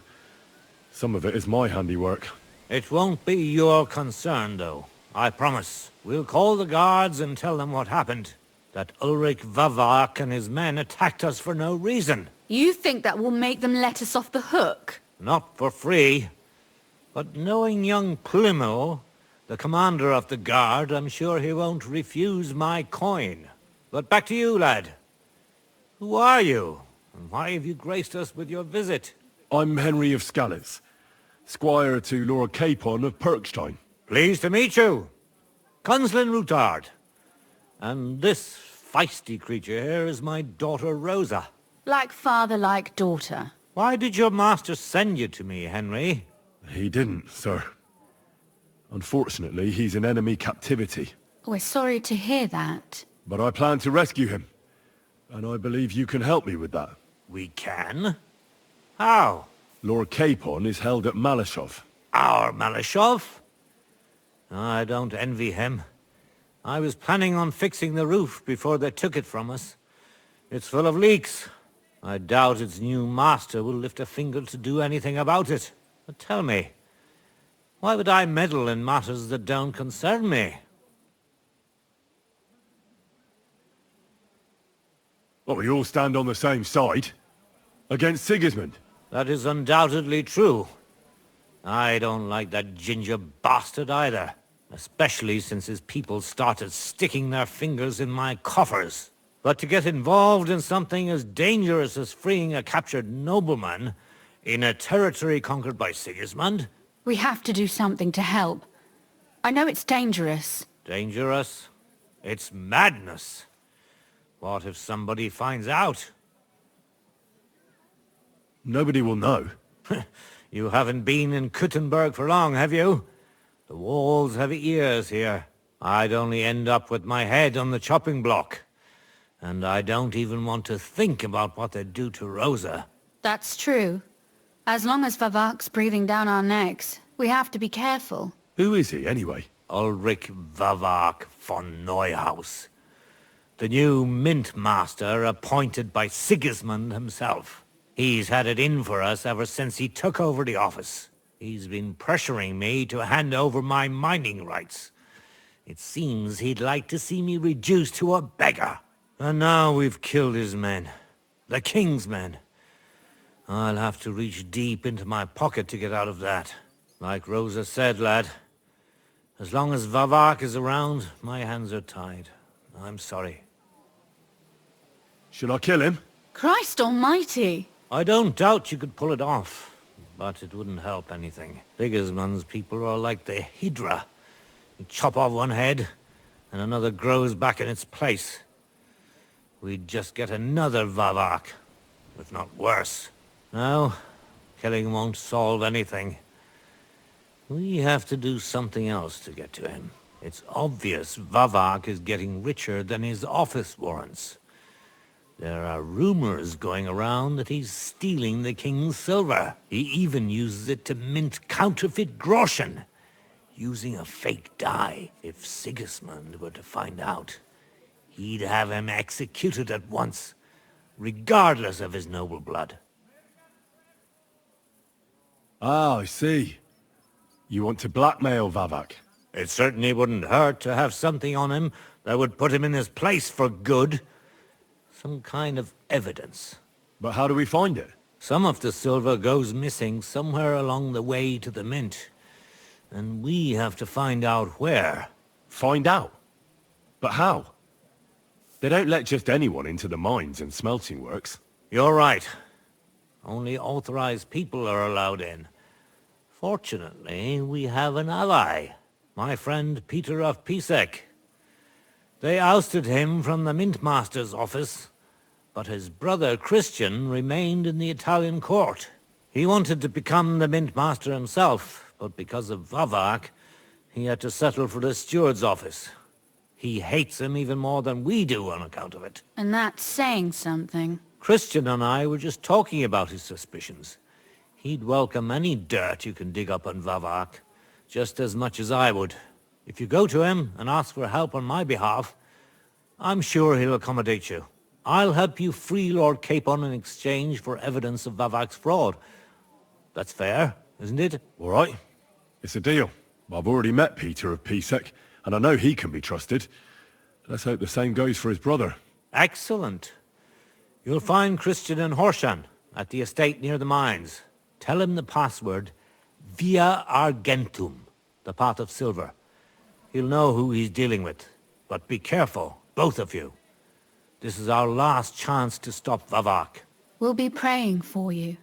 Some of it is my handiwork. It won't be your concern, though. I promise. We'll call the guards and tell them what happened. That Ulrich Vavak and his men attacked us for no reason. You think that will make them let us off the hook? Not for free. But knowing young Plimo, the commander of the guard, I'm sure he won't refuse my coin. But back to you, lad. Who are you? And why have you graced us with your visit? I'm Henry of Skalitz, squire to Lord Capon of Perkstein. Pleased to meet you. Conslin Routard. And this feisty creature here is my daughter Rosa. Like father, like daughter. Why did your master send you to me, Henry? He didn't, sir. Unfortunately, he's in enemy captivity. We're sorry to hear that. But I plan to rescue him. And I believe you can help me with that. We can? How? Lord Capon is held at Malishov. Our Malishov? I don't envy him. I was planning on fixing the roof before they took it from us. It's full of leaks. I doubt its new master will lift a finger to do anything about it. But tell me, why would I meddle in matters that don't concern me? Well, we all stand on the same side. Against Sigismund. That is undoubtedly true. I don't like that ginger bastard either. Especially since his people started sticking their fingers in my coffers. But to get involved in something as dangerous as freeing a captured nobleman in a territory conquered by Sigismund, We have to do something to help. I know it's dangerous. Dangerous? It's madness. What if somebody finds out? Nobody will know. You haven't been in Kuttenberg for long, have you? The walls have ears here. I'd only end up with my head on the chopping block. And I don't even want to think about what they'd do to Rosa. That's true. As long as Vavak's breathing down our necks, we have to be careful. Who is he, anyway? Ulrich Vavak von Neuhaus. The new mint master appointed by Sigismund himself. He's had it in for us ever since he took over the office. He's been pressuring me to hand over my mining rights. It seems he'd like to see me reduced to a beggar. And now we've killed his men. The king's men. I'll have to reach deep into my pocket to get out of that. Like Rosa said, lad, as long as Vavak is around, my hands are tied. I'm sorry. Should I kill him? Christ almighty! I don't doubt you could pull it off, but it wouldn't help anything. Sigismund's people are like the Hydra. You chop off one head, and another grows back in its place. We'd just get another Vavak, if not worse. No, killing won't solve anything. We have to do something else to get to him. It's obvious Vavak is getting richer than his office warrants. There are rumors going around that he's stealing the king's silver. He even uses it to mint counterfeit groschen, using a fake dye. If Sigismund were to find out, he'd have him executed at once, regardless of his noble blood. Ah, I see. You want to blackmail Vavak? It certainly wouldn't hurt to have something on him that would put him in his place for good. Some kind of evidence. But how do we find it? Some of the silver goes missing somewhere along the way to the mint. And we have to find out where. Find out? But how? They don't let just anyone into the mines and smelting works. You're right. Only authorized people are allowed in. Fortunately, we have an ally. My friend Peter of Pisek. They ousted him from the Mint Master's office, but his brother Christian remained in the Italian court. He wanted to become the Mint Master himself, but because of Vavak, he had to settle for the steward's office. He hates him even more than we do on account of it. And that's saying something. Christian and I were just talking about his suspicions. He'd welcome any dirt you can dig up on Vavak, just as much as I would. If you go to him and ask for help on my behalf, I'm sure he'll accommodate you. I'll help you free Lord Capon in exchange for evidence of Vavak's fraud. That's fair, isn't it? All right. It's a deal. I've already met Peter of Pisek, and I know he can be trusted. Let's hope the same goes for his brother. Excellent. You'll find Christian and Horshan at the estate near the mines. Tell him the password, Via Argentum, the path of silver. He'll know who he's dealing with. But be careful, both of you. This is our last chance to stop Vavak. We'll be praying for you.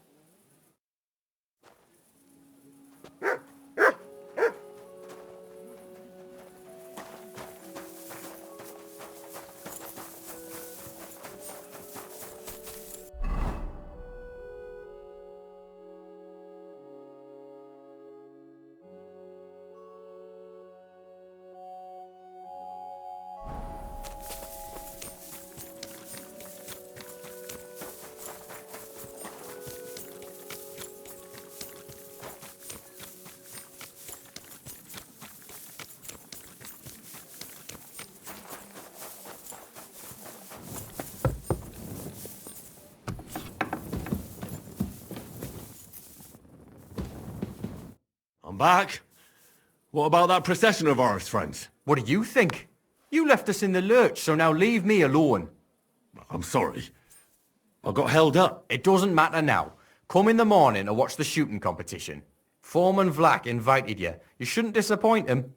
Back? What about that procession of ours, friends? What do you think? You left us in the lurch, so now leave me alone. I'm sorry. I got held up. It doesn't matter now. Come in the morning to watch the shooting competition. Foreman Vlack invited you. You shouldn't disappoint him.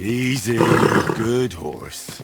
Easy, good horse.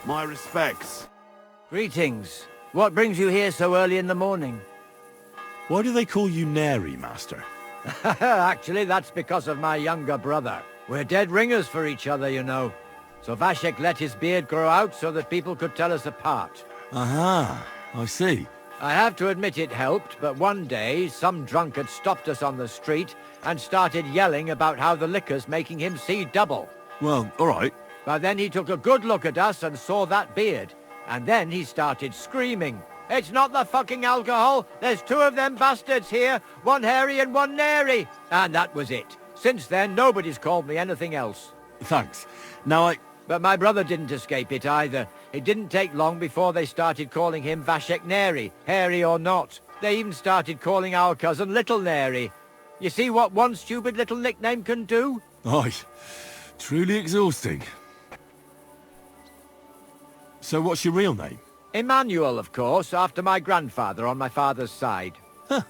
My respects. Greetings. What brings you here so early in the morning? Why do they call you Neri, Master? Actually, that's because of my younger brother. We're dead ringers for each other, you know. So Vashek let his beard grow out so that people could tell us apart. Aha, I see. I have to admit it helped, but one day, some drunkard stopped us on the street and started yelling about how the liquor's making him see double. Well, all right. But then he took a good look at us and saw that beard. And then he started screaming. It's not the fucking alcohol. There's two of them bastards here. One hairy and one nary. And that was it. Since then, nobody's called me anything else. Thanks. Now But my brother didn't escape it either. It didn't take long before they started calling him Vashek Neri, hairy or not. They even started calling our cousin Little Neri. You see what one stupid little nickname can do? Aye, truly exhausting. So what's your real name? Emmanuel, of course, after my grandfather on my father's side. Huh.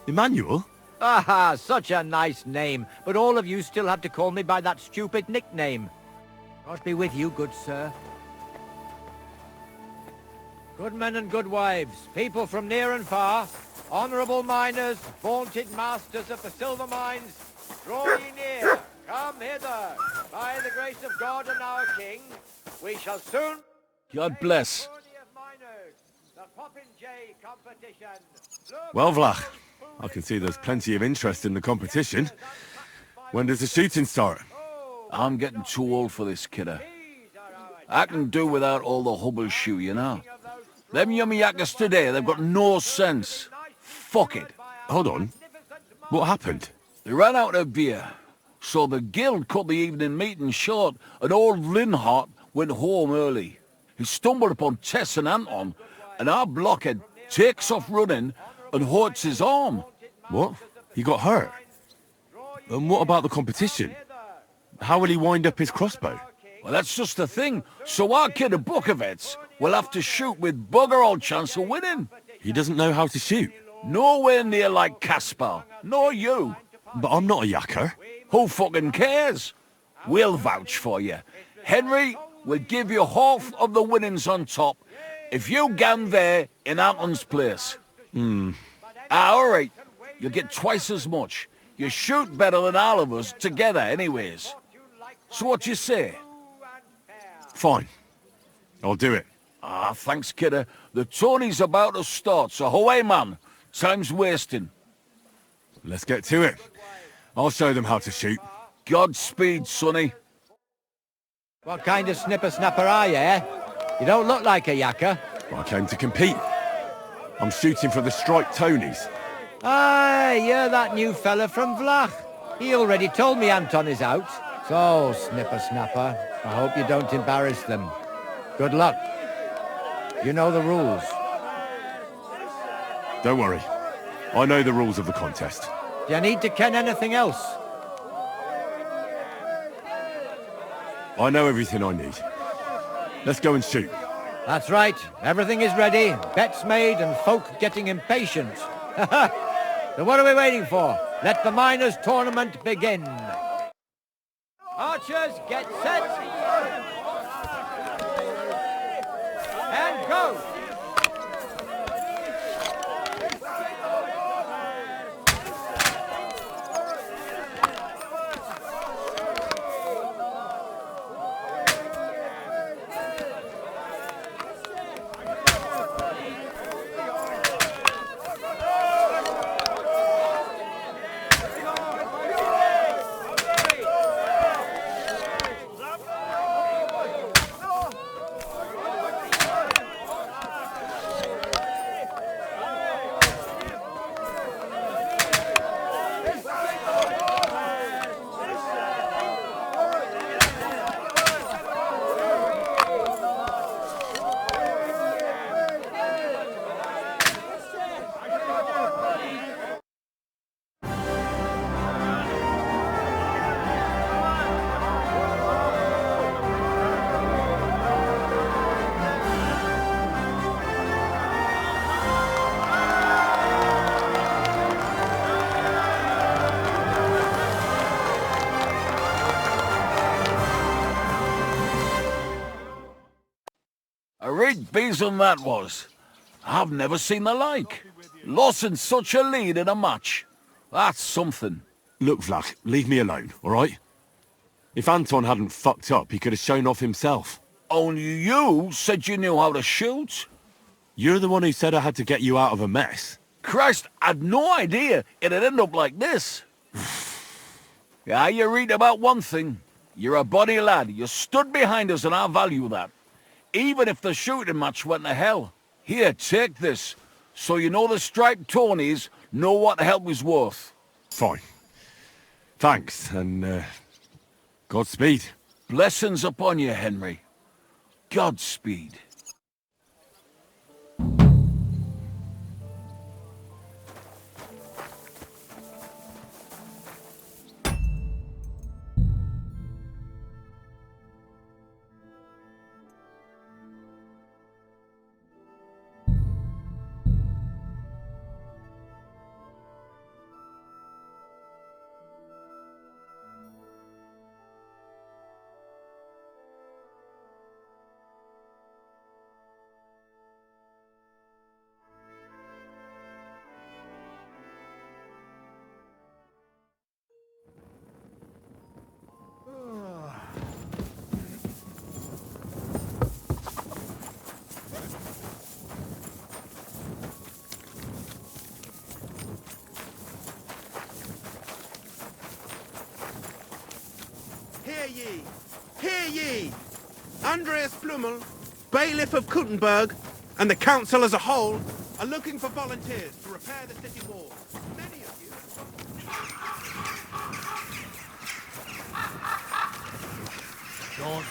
Emmanuel? Ah, such a nice name, but all of you still have to call me by that stupid nickname. God be with you, good sir. Good men and good wives, people from near and far, honourable miners, vaunted masters of the silver mines, draw ye near, come hither. By the grace of God and our King, we shall soon... God bless. Well, Vlach, I can see there's plenty of interest in the competition. When does the shooting start? I'm getting too old for this, kidder. I can do without all the hubble shoe, you know. Them yummy yakkers today, they've got no sense. Fuck it. Hold on. What happened? They ran out of beer. So the guild cut the evening meeting short, and old Linhart went home early. He stumbled upon Tess and Anton, and our blockhead takes off running and hurts his arm. What? He got hurt? And what about the competition? How will he wind up his crossbow? Well, that's just the thing. So our kid of Bukovets will have to shoot with bugger all chance of winning. He doesn't know how to shoot? Nowhere near like Caspar. Nor you. But I'm not a yakker. Who fucking cares? We'll vouch for you. Henry will give you half of the winnings on top if you gan there in Anton's place. All right. You'll get twice as much. You shoot better than all of us together anyways. So what you say? Fine. I'll do it. Ah, thanks, kidder. The tourney's about to start, so away, man. Time's wasting. Let's get to it. I'll show them how to shoot. Godspeed, sonny. What kind of snipper-snapper are you, eh? You don't look like a yakker. I came to compete. I'm shooting for the striped Tonys. Aye, you're that new fella from Vlach. He already told me Anton is out. So, snipper-snapper, I hope you don't embarrass them. Good luck. You know the rules. Don't worry. I know the rules of the contest. Do you need to ken anything else? I know everything I need. Let's go and shoot. That's right. Everything is ready. Bets made and folk getting impatient. So what are we waiting for? Let the miners' tournament begin. Archers, get set. And go! A great besom that was. I've never seen the like. Losing such a lead in a match. That's something. Look, Vlach, leave me alone, all right? If Anton hadn't fucked up, he could have shown off himself. Only you said you knew how to shoot. You're the one who said I had to get you out of a mess. Christ, I'd no idea it'd end up like this. Yeah, you read about one thing. You're a bonny lad. You stood behind us and I value that. Even if the shooting match went to hell. Here, take this. So you know the striped Tonys know what the help is worth. Fine. Thanks, and Godspeed. Blessings upon you, Henry. Godspeed. Hear ye! Hear ye! Andreas Plummel, bailiff of Kuttenberg, and the council as a whole are looking for volunteers to repair the city walls. Many of you... Don't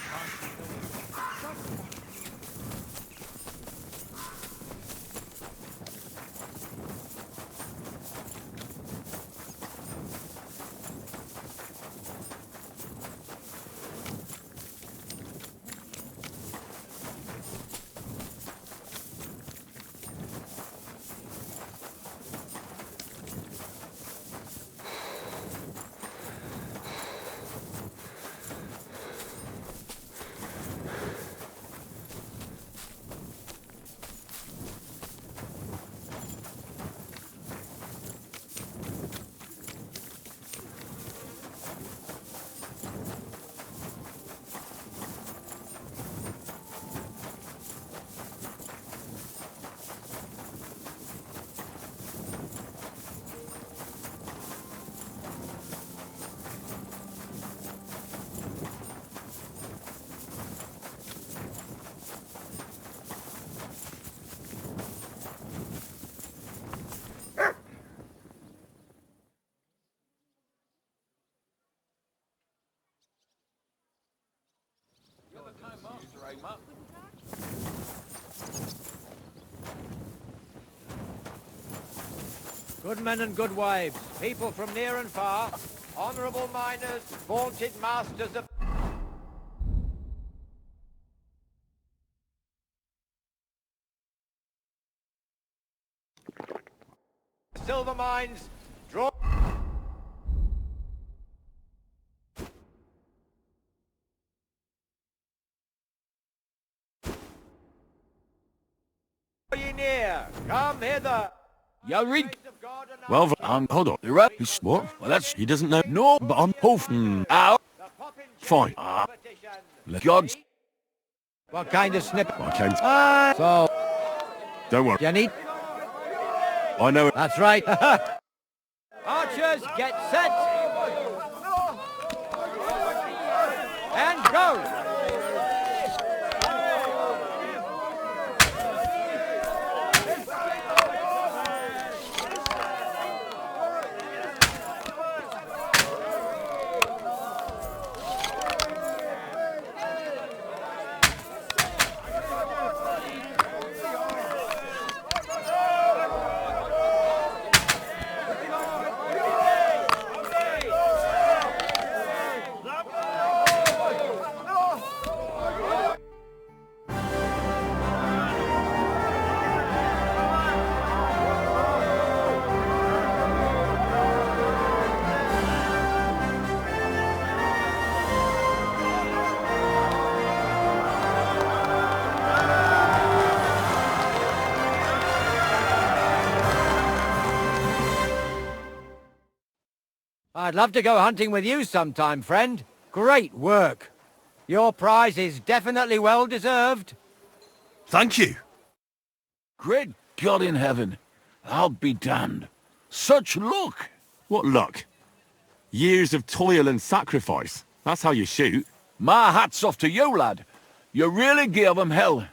Good men and good wives, people from near and far, honourable miners, vaunted masters of... silver mines, draw... ye near, come hither. You read. Well, hold on. You're right. What? Well, that's... He doesn't know. No, but I'm hoping... Out. Fine. God's... What kind of snip? I can't... So... Don't worry. You need... I know it. That's right. Archers, get set. And go. I'd love to go hunting with you sometime, friend. Great work. Your prize is definitely well deserved. Thank you. Great God in heaven. I'll be damned. Such luck. What luck? Years of toil and sacrifice. That's how you shoot. My hat's off to you, lad. You really gave them hell.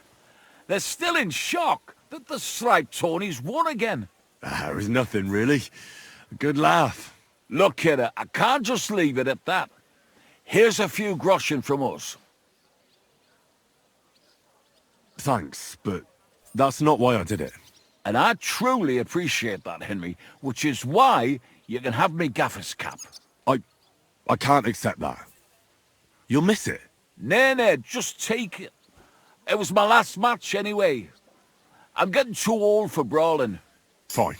They're still in shock that the striped Tony's won again. There was nothing, really. A good laugh. Look, kidder, I can't just leave it at that. Here's a few groschen from us. Thanks, but that's not why I did it. And I truly appreciate that, Henry, which is why you can have me gaffer's cap. I can't accept that. You'll miss it. Nay, just take it. It was my last match anyway. I'm getting too old for brawling. Fine.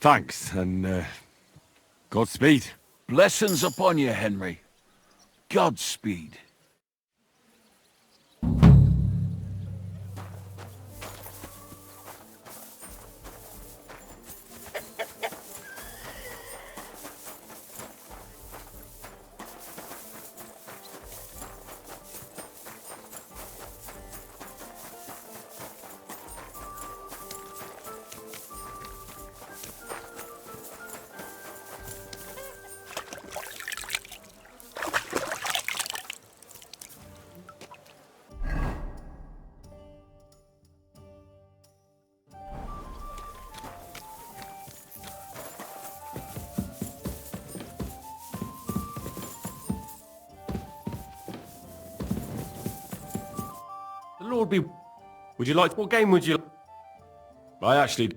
Thanks, and Godspeed. Blessings upon you, Henry. Godspeed. The Lord be... Would you like... What game would you... I actually...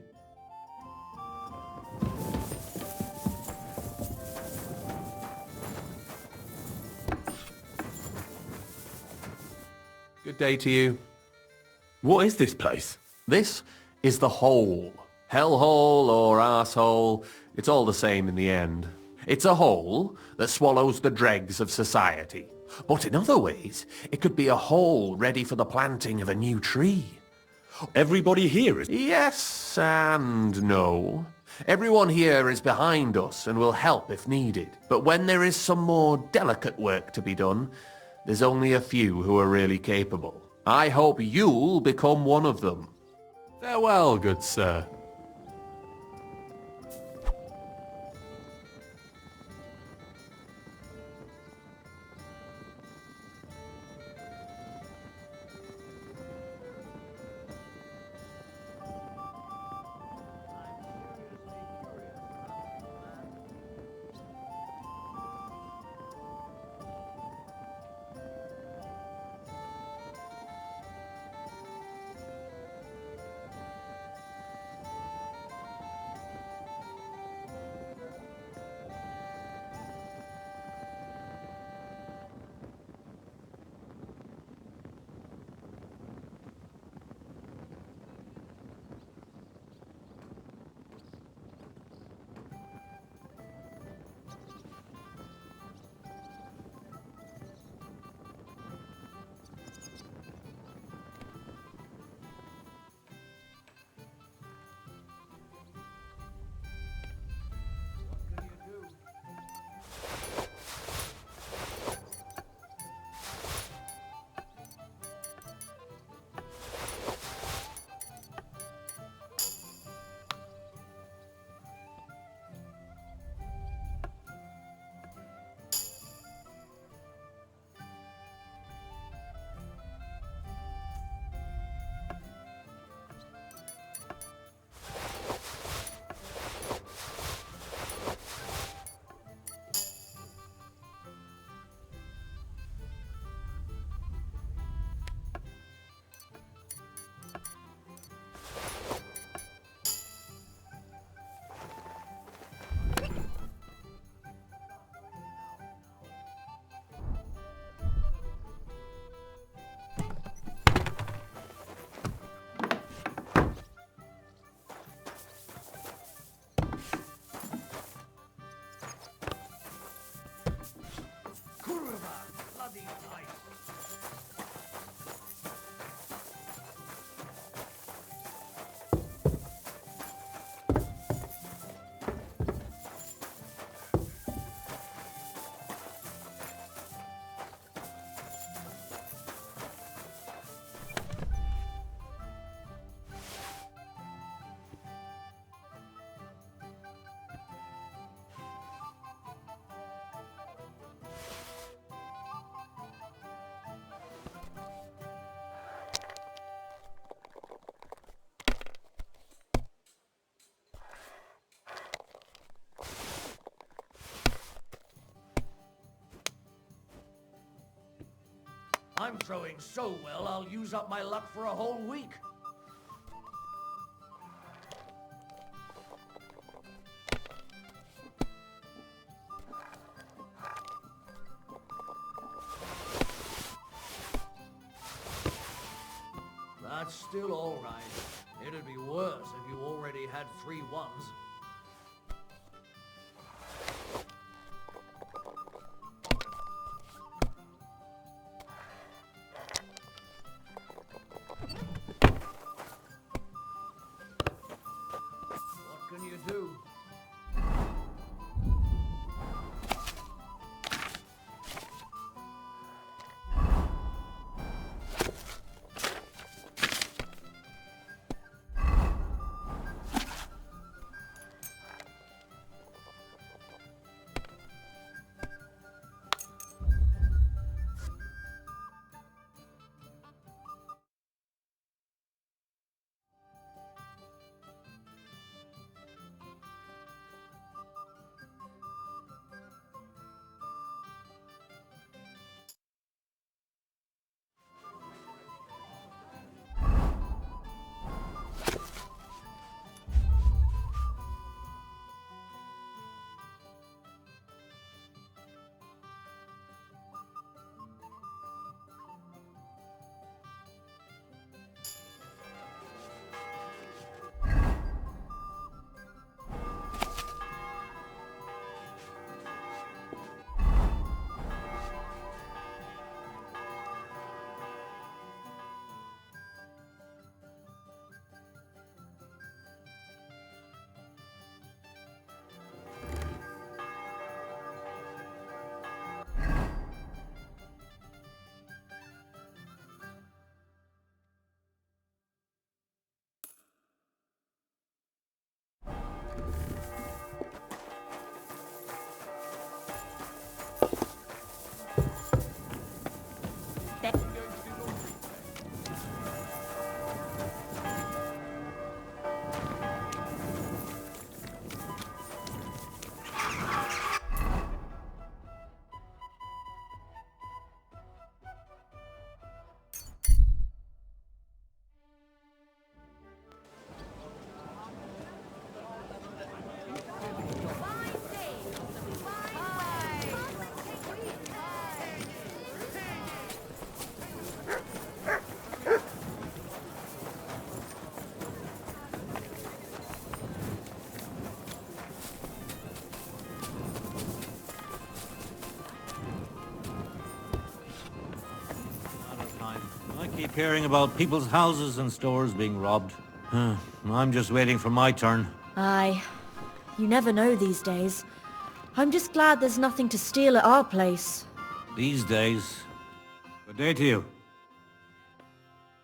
Good day to you. What is this place? This is the hole. Hellhole or arsehole, it's all the same in the end. It's a hole that swallows the dregs of society. But in other ways, it could be a hole ready for the planting of a new tree. Everybody here is... Yes and no. Everyone here is behind us and will help if needed. But when there is some more delicate work to be done, there's only a few who are really capable. I hope you'll become one of them. Farewell, good sir. bloody place. I'm throwing so well, I'll use up my luck for a whole week. That's still all right. It'd be worse if you already had 3 ones. What can you do? I keep hearing about people's houses and stores being robbed. I'm just waiting for my turn. Aye. You never know these days. I'm just glad there's nothing to steal at our place. These days. Good day to you.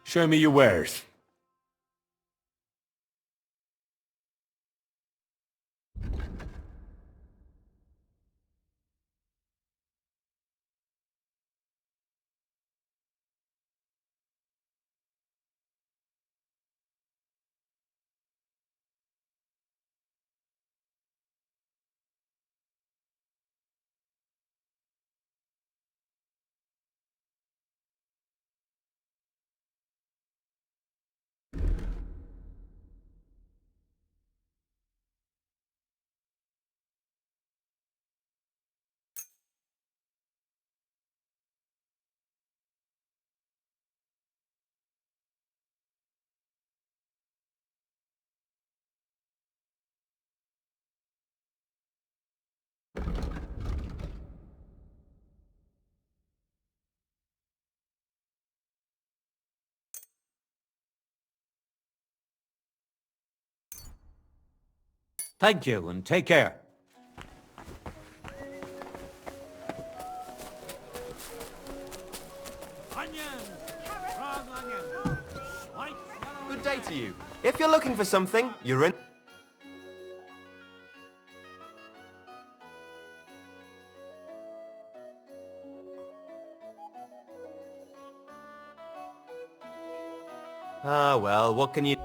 Show me your wares. Thank you, and take care. Good day to you. If you're looking for something, you're in... Ah, well, what can you...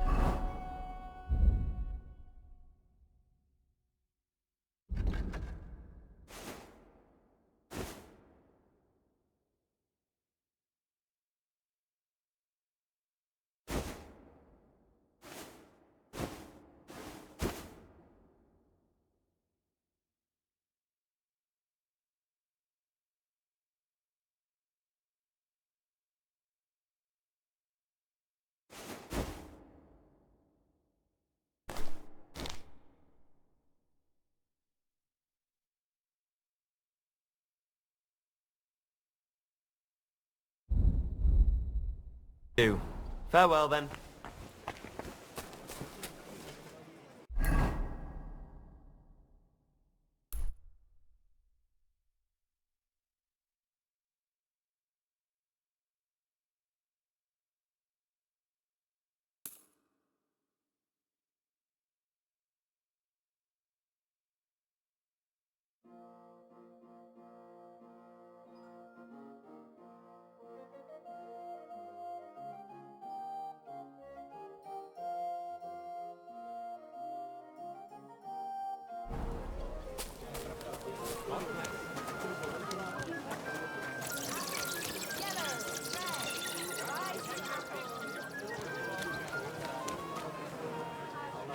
do? Farewell, then.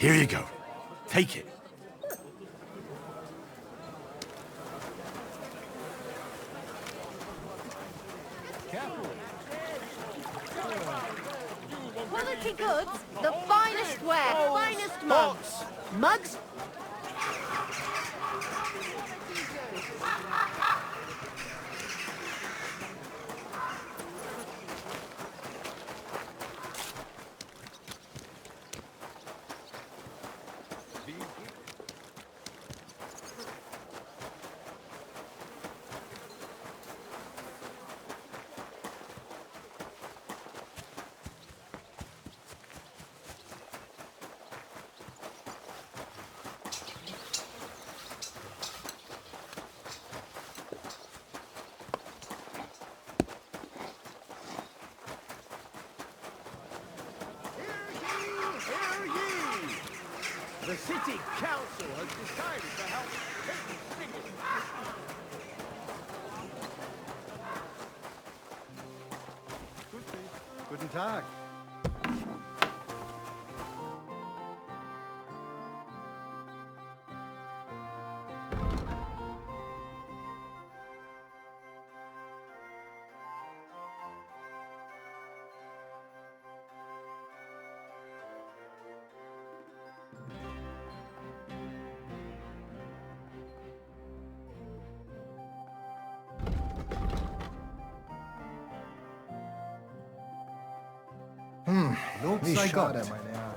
Here you go. Take it. Quality goods, the finest ware, finest mugs. Mugs? The city council has decided to help take singing. Guten Tag. Lob sei Gott. Meine Herren.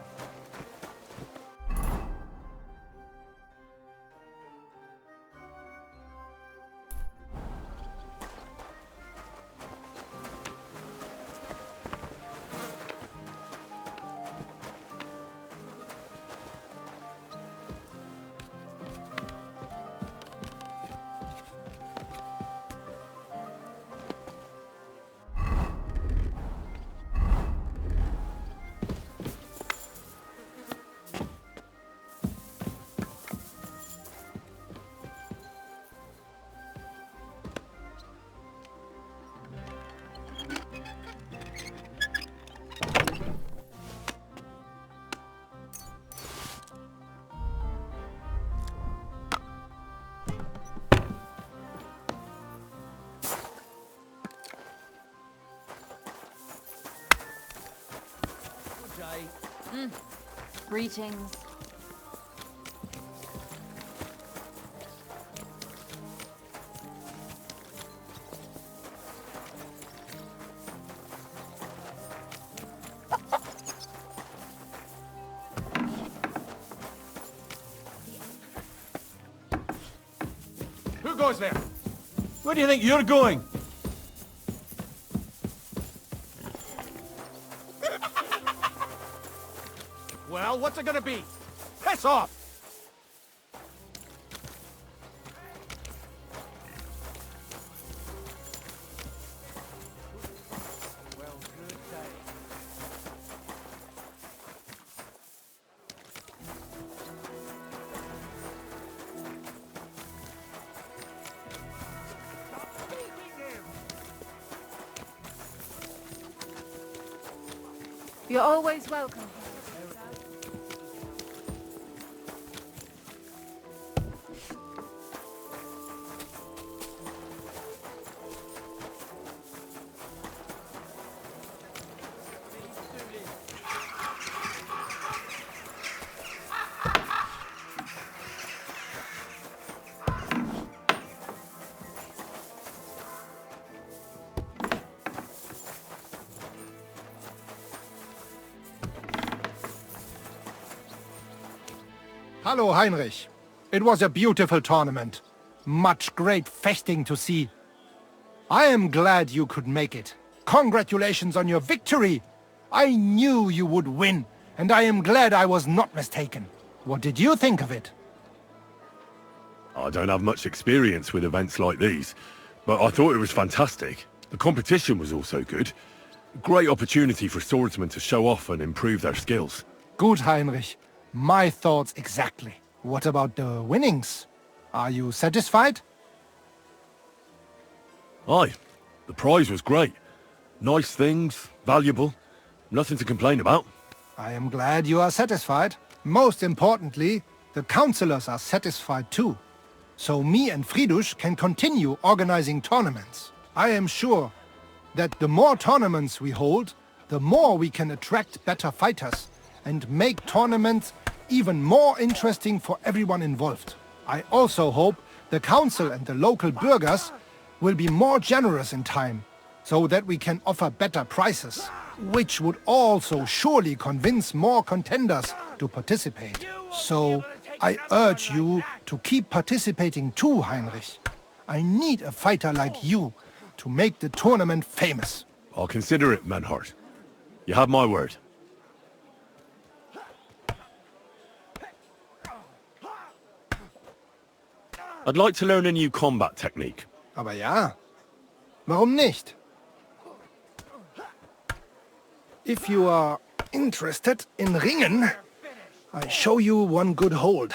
Greetings. goes there? Where do you think you're going? Well, what's it gonna be? Piss off! You're always welcome. Hallo, Heinrich. It was a beautiful tournament. Much great feasting to see. I am glad you could make it. Congratulations on your victory. I knew you would win, and I am glad I was not mistaken. What did you think of it? I don't have much experience with events like these, but I thought it was fantastic. The competition was also good. Great opportunity for swordsmen to show off and improve their skills. Good, Heinrich. My thoughts exactly. What about the winnings? Are you satisfied? Aye, the prize was great. Nice things, valuable. Nothing to complain about. I am glad you are satisfied. Most importantly, the councillors are satisfied too. So me and Fridush can continue organizing tournaments. I am sure that the more tournaments we hold, the more we can attract better fighters and make tournaments even more interesting for everyone involved. I also hope the council and the local burghers will be more generous in time, so that we can offer better prices, which would also surely convince more contenders to participate. So I urge you to keep participating too, Heinrich. I need a fighter like you to make the tournament famous. I'll consider it, Menhart. You have my word. I'd like to learn a new combat technique. Aber ja, warum nicht? If you are interested in ringen, I show you one good hold.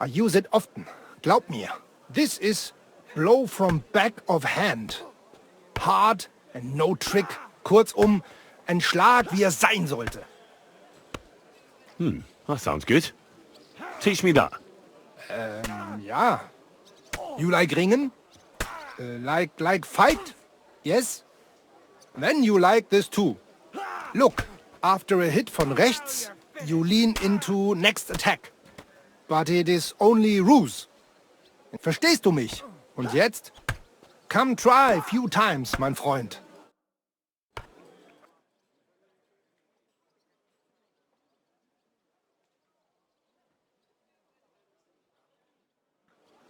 I use it often, glaub mir. This is blow from back of hand. Hard and no trick. Kurzum, ein Schlag, wie er sein sollte. That sounds good. Teach me that. Ja. You like ringen? Like fight? Yes? Then you like this too. Look, after a hit von rechts, you lean into next attack. But it is only ruse. Verstehst du mich? Und jetzt? Come try a few times, mein Freund.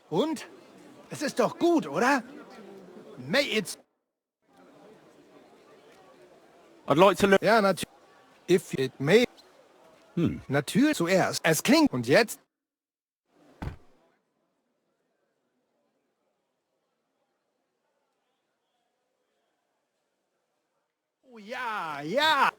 Und? Es ist doch gut, oder? May it's... I'd like to learn... Ja, natürlich. If it may... Natürlich zuerst. Es klingt... Und jetzt? Oh ja, ja!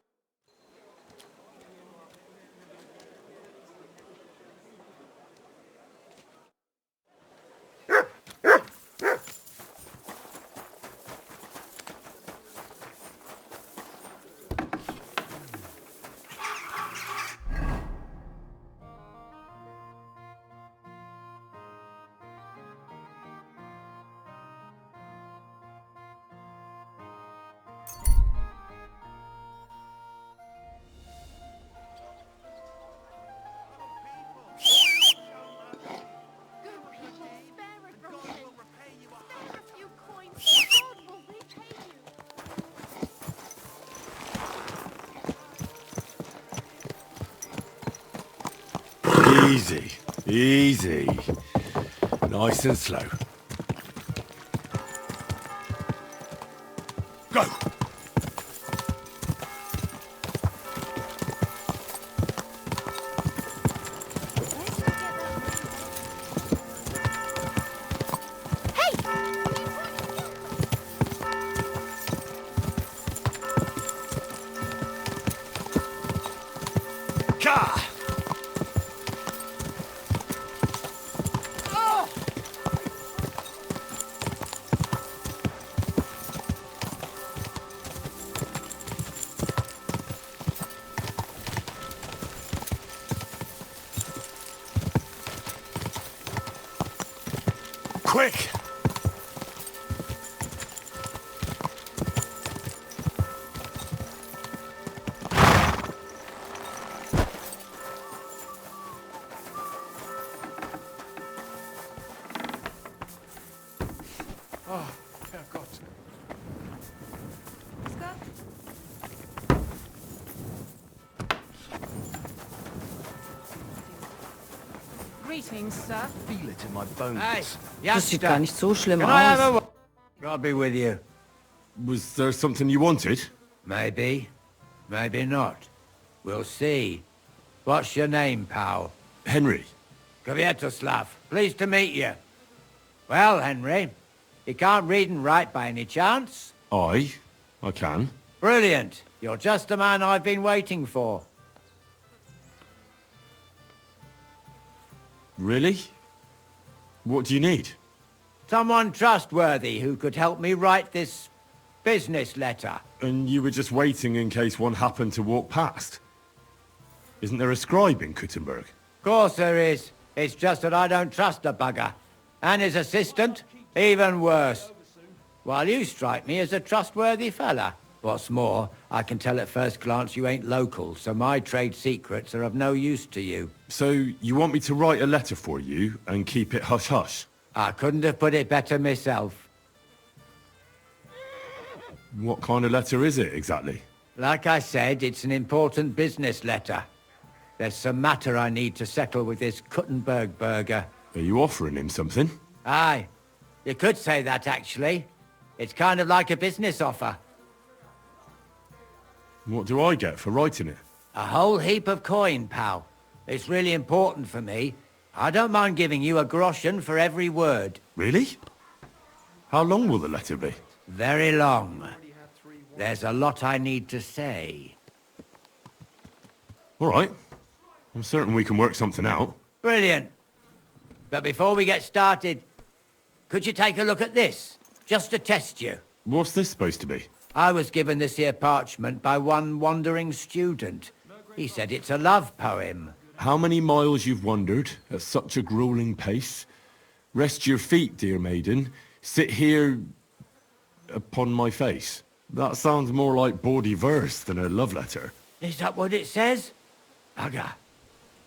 Easy, easy. Nice and slow. go! Quick! Oh, Herrgott. Greetings, sir. Feel it in my bones. Hey, Das sieht gar nicht so schlimm Can I have aus. a... I'll be with you. Was there something you wanted? Maybe. Maybe not. We'll see. What's your name, pal? Henry. Kvietoslav. Pleased to meet you. Well, Henry, you can't read and write by any chance? I can. Brilliant. You're just the man I've been waiting for. Really? What do you need? Someone trustworthy who could help me write this business letter. And you were just waiting in case one happened to walk past? Isn't there a scribe in Kuttenberg? Of course there is. It's just that I don't trust the bugger. And his assistant, even worse. While you strike me as a trustworthy fella. What's more, I can tell at first glance you ain't local, so my trade secrets are of no use to you. So you want me to write a letter for you and keep it hush-hush? I couldn't have put it better myself. What kind of letter is it, exactly? Like I said, it's an important business letter. There's some matter I need to settle with this Kuttenberg burger. Are you offering him something? Aye. You could say that, actually. It's kind of like a business offer. What do I get for writing it? A whole heap of coin, pal. It's really important for me. I don't mind giving you a groschen for every word. Really? How long will the letter be? Very long. There's a lot I need to say. All right. I'm certain we can work something out. Brilliant. But before we get started, could you take a look at this? Just to test you. What's this supposed to be? I was given this here parchment by one wandering student. He said it's a love poem. How many miles you've wandered at such a grueling pace? Rest your feet, dear maiden. Sit here upon my face. That sounds more like bawdy verse than a love letter. Is that what it says? Bugger.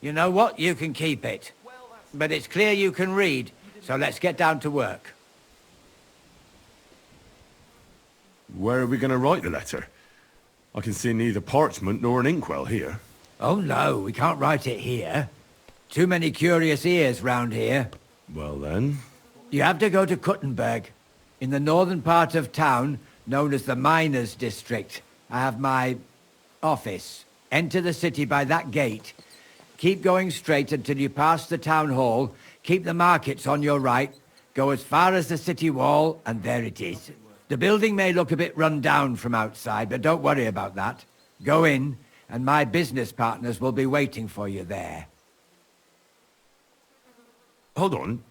You know what? You can keep it. But it's clear you can read, so let's get down to work. Where are we going to write the letter? I can see neither parchment nor an inkwell here. Oh no, we can't write it here. Too many curious ears round here. Well then... You have to go to Kuttenberg, in the northern part of town, known as the Miners' District. I have my office. Enter the city by that gate. Keep going straight until you pass the town hall. Keep the markets on your right. Go as far as the city wall, and there it is. The building may look a bit run down from outside, but don't worry about that. Go in, and my business partners will be waiting for you there. Hold on.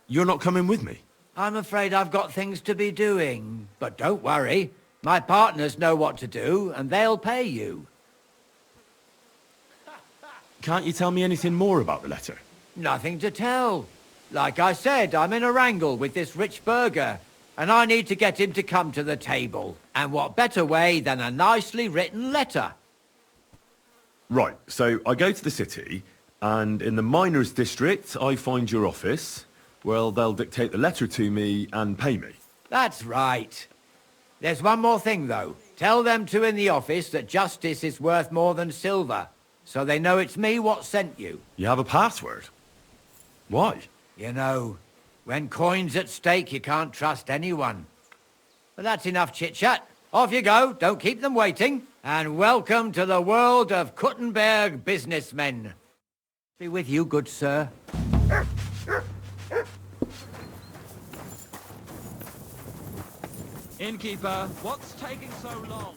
You're not coming with me? I'm afraid I've got things to be doing. But don't worry. My partners know what to do, and they'll pay you. Can't you tell me anything more about the letter? Nothing to tell. Like I said, I'm in a wrangle with this rich burger, and I need to get him to come to the table. And what better way than a nicely written letter? Right, so I go to the city, and in the Miners' District, I find your office. Well, they'll dictate the letter to me and pay me. That's right. There's one more thing, though. Tell them two in the office that justice is worth more than silver, so they know it's me what sent you. You have a password? Why? You know, when coin's at stake, you can't trust anyone. But that's enough chit-chat. Off you go, don't keep them waiting. And welcome to the world of Kuttenberg businessmen. Be with you, good sir. Innkeeper, what's taking so long?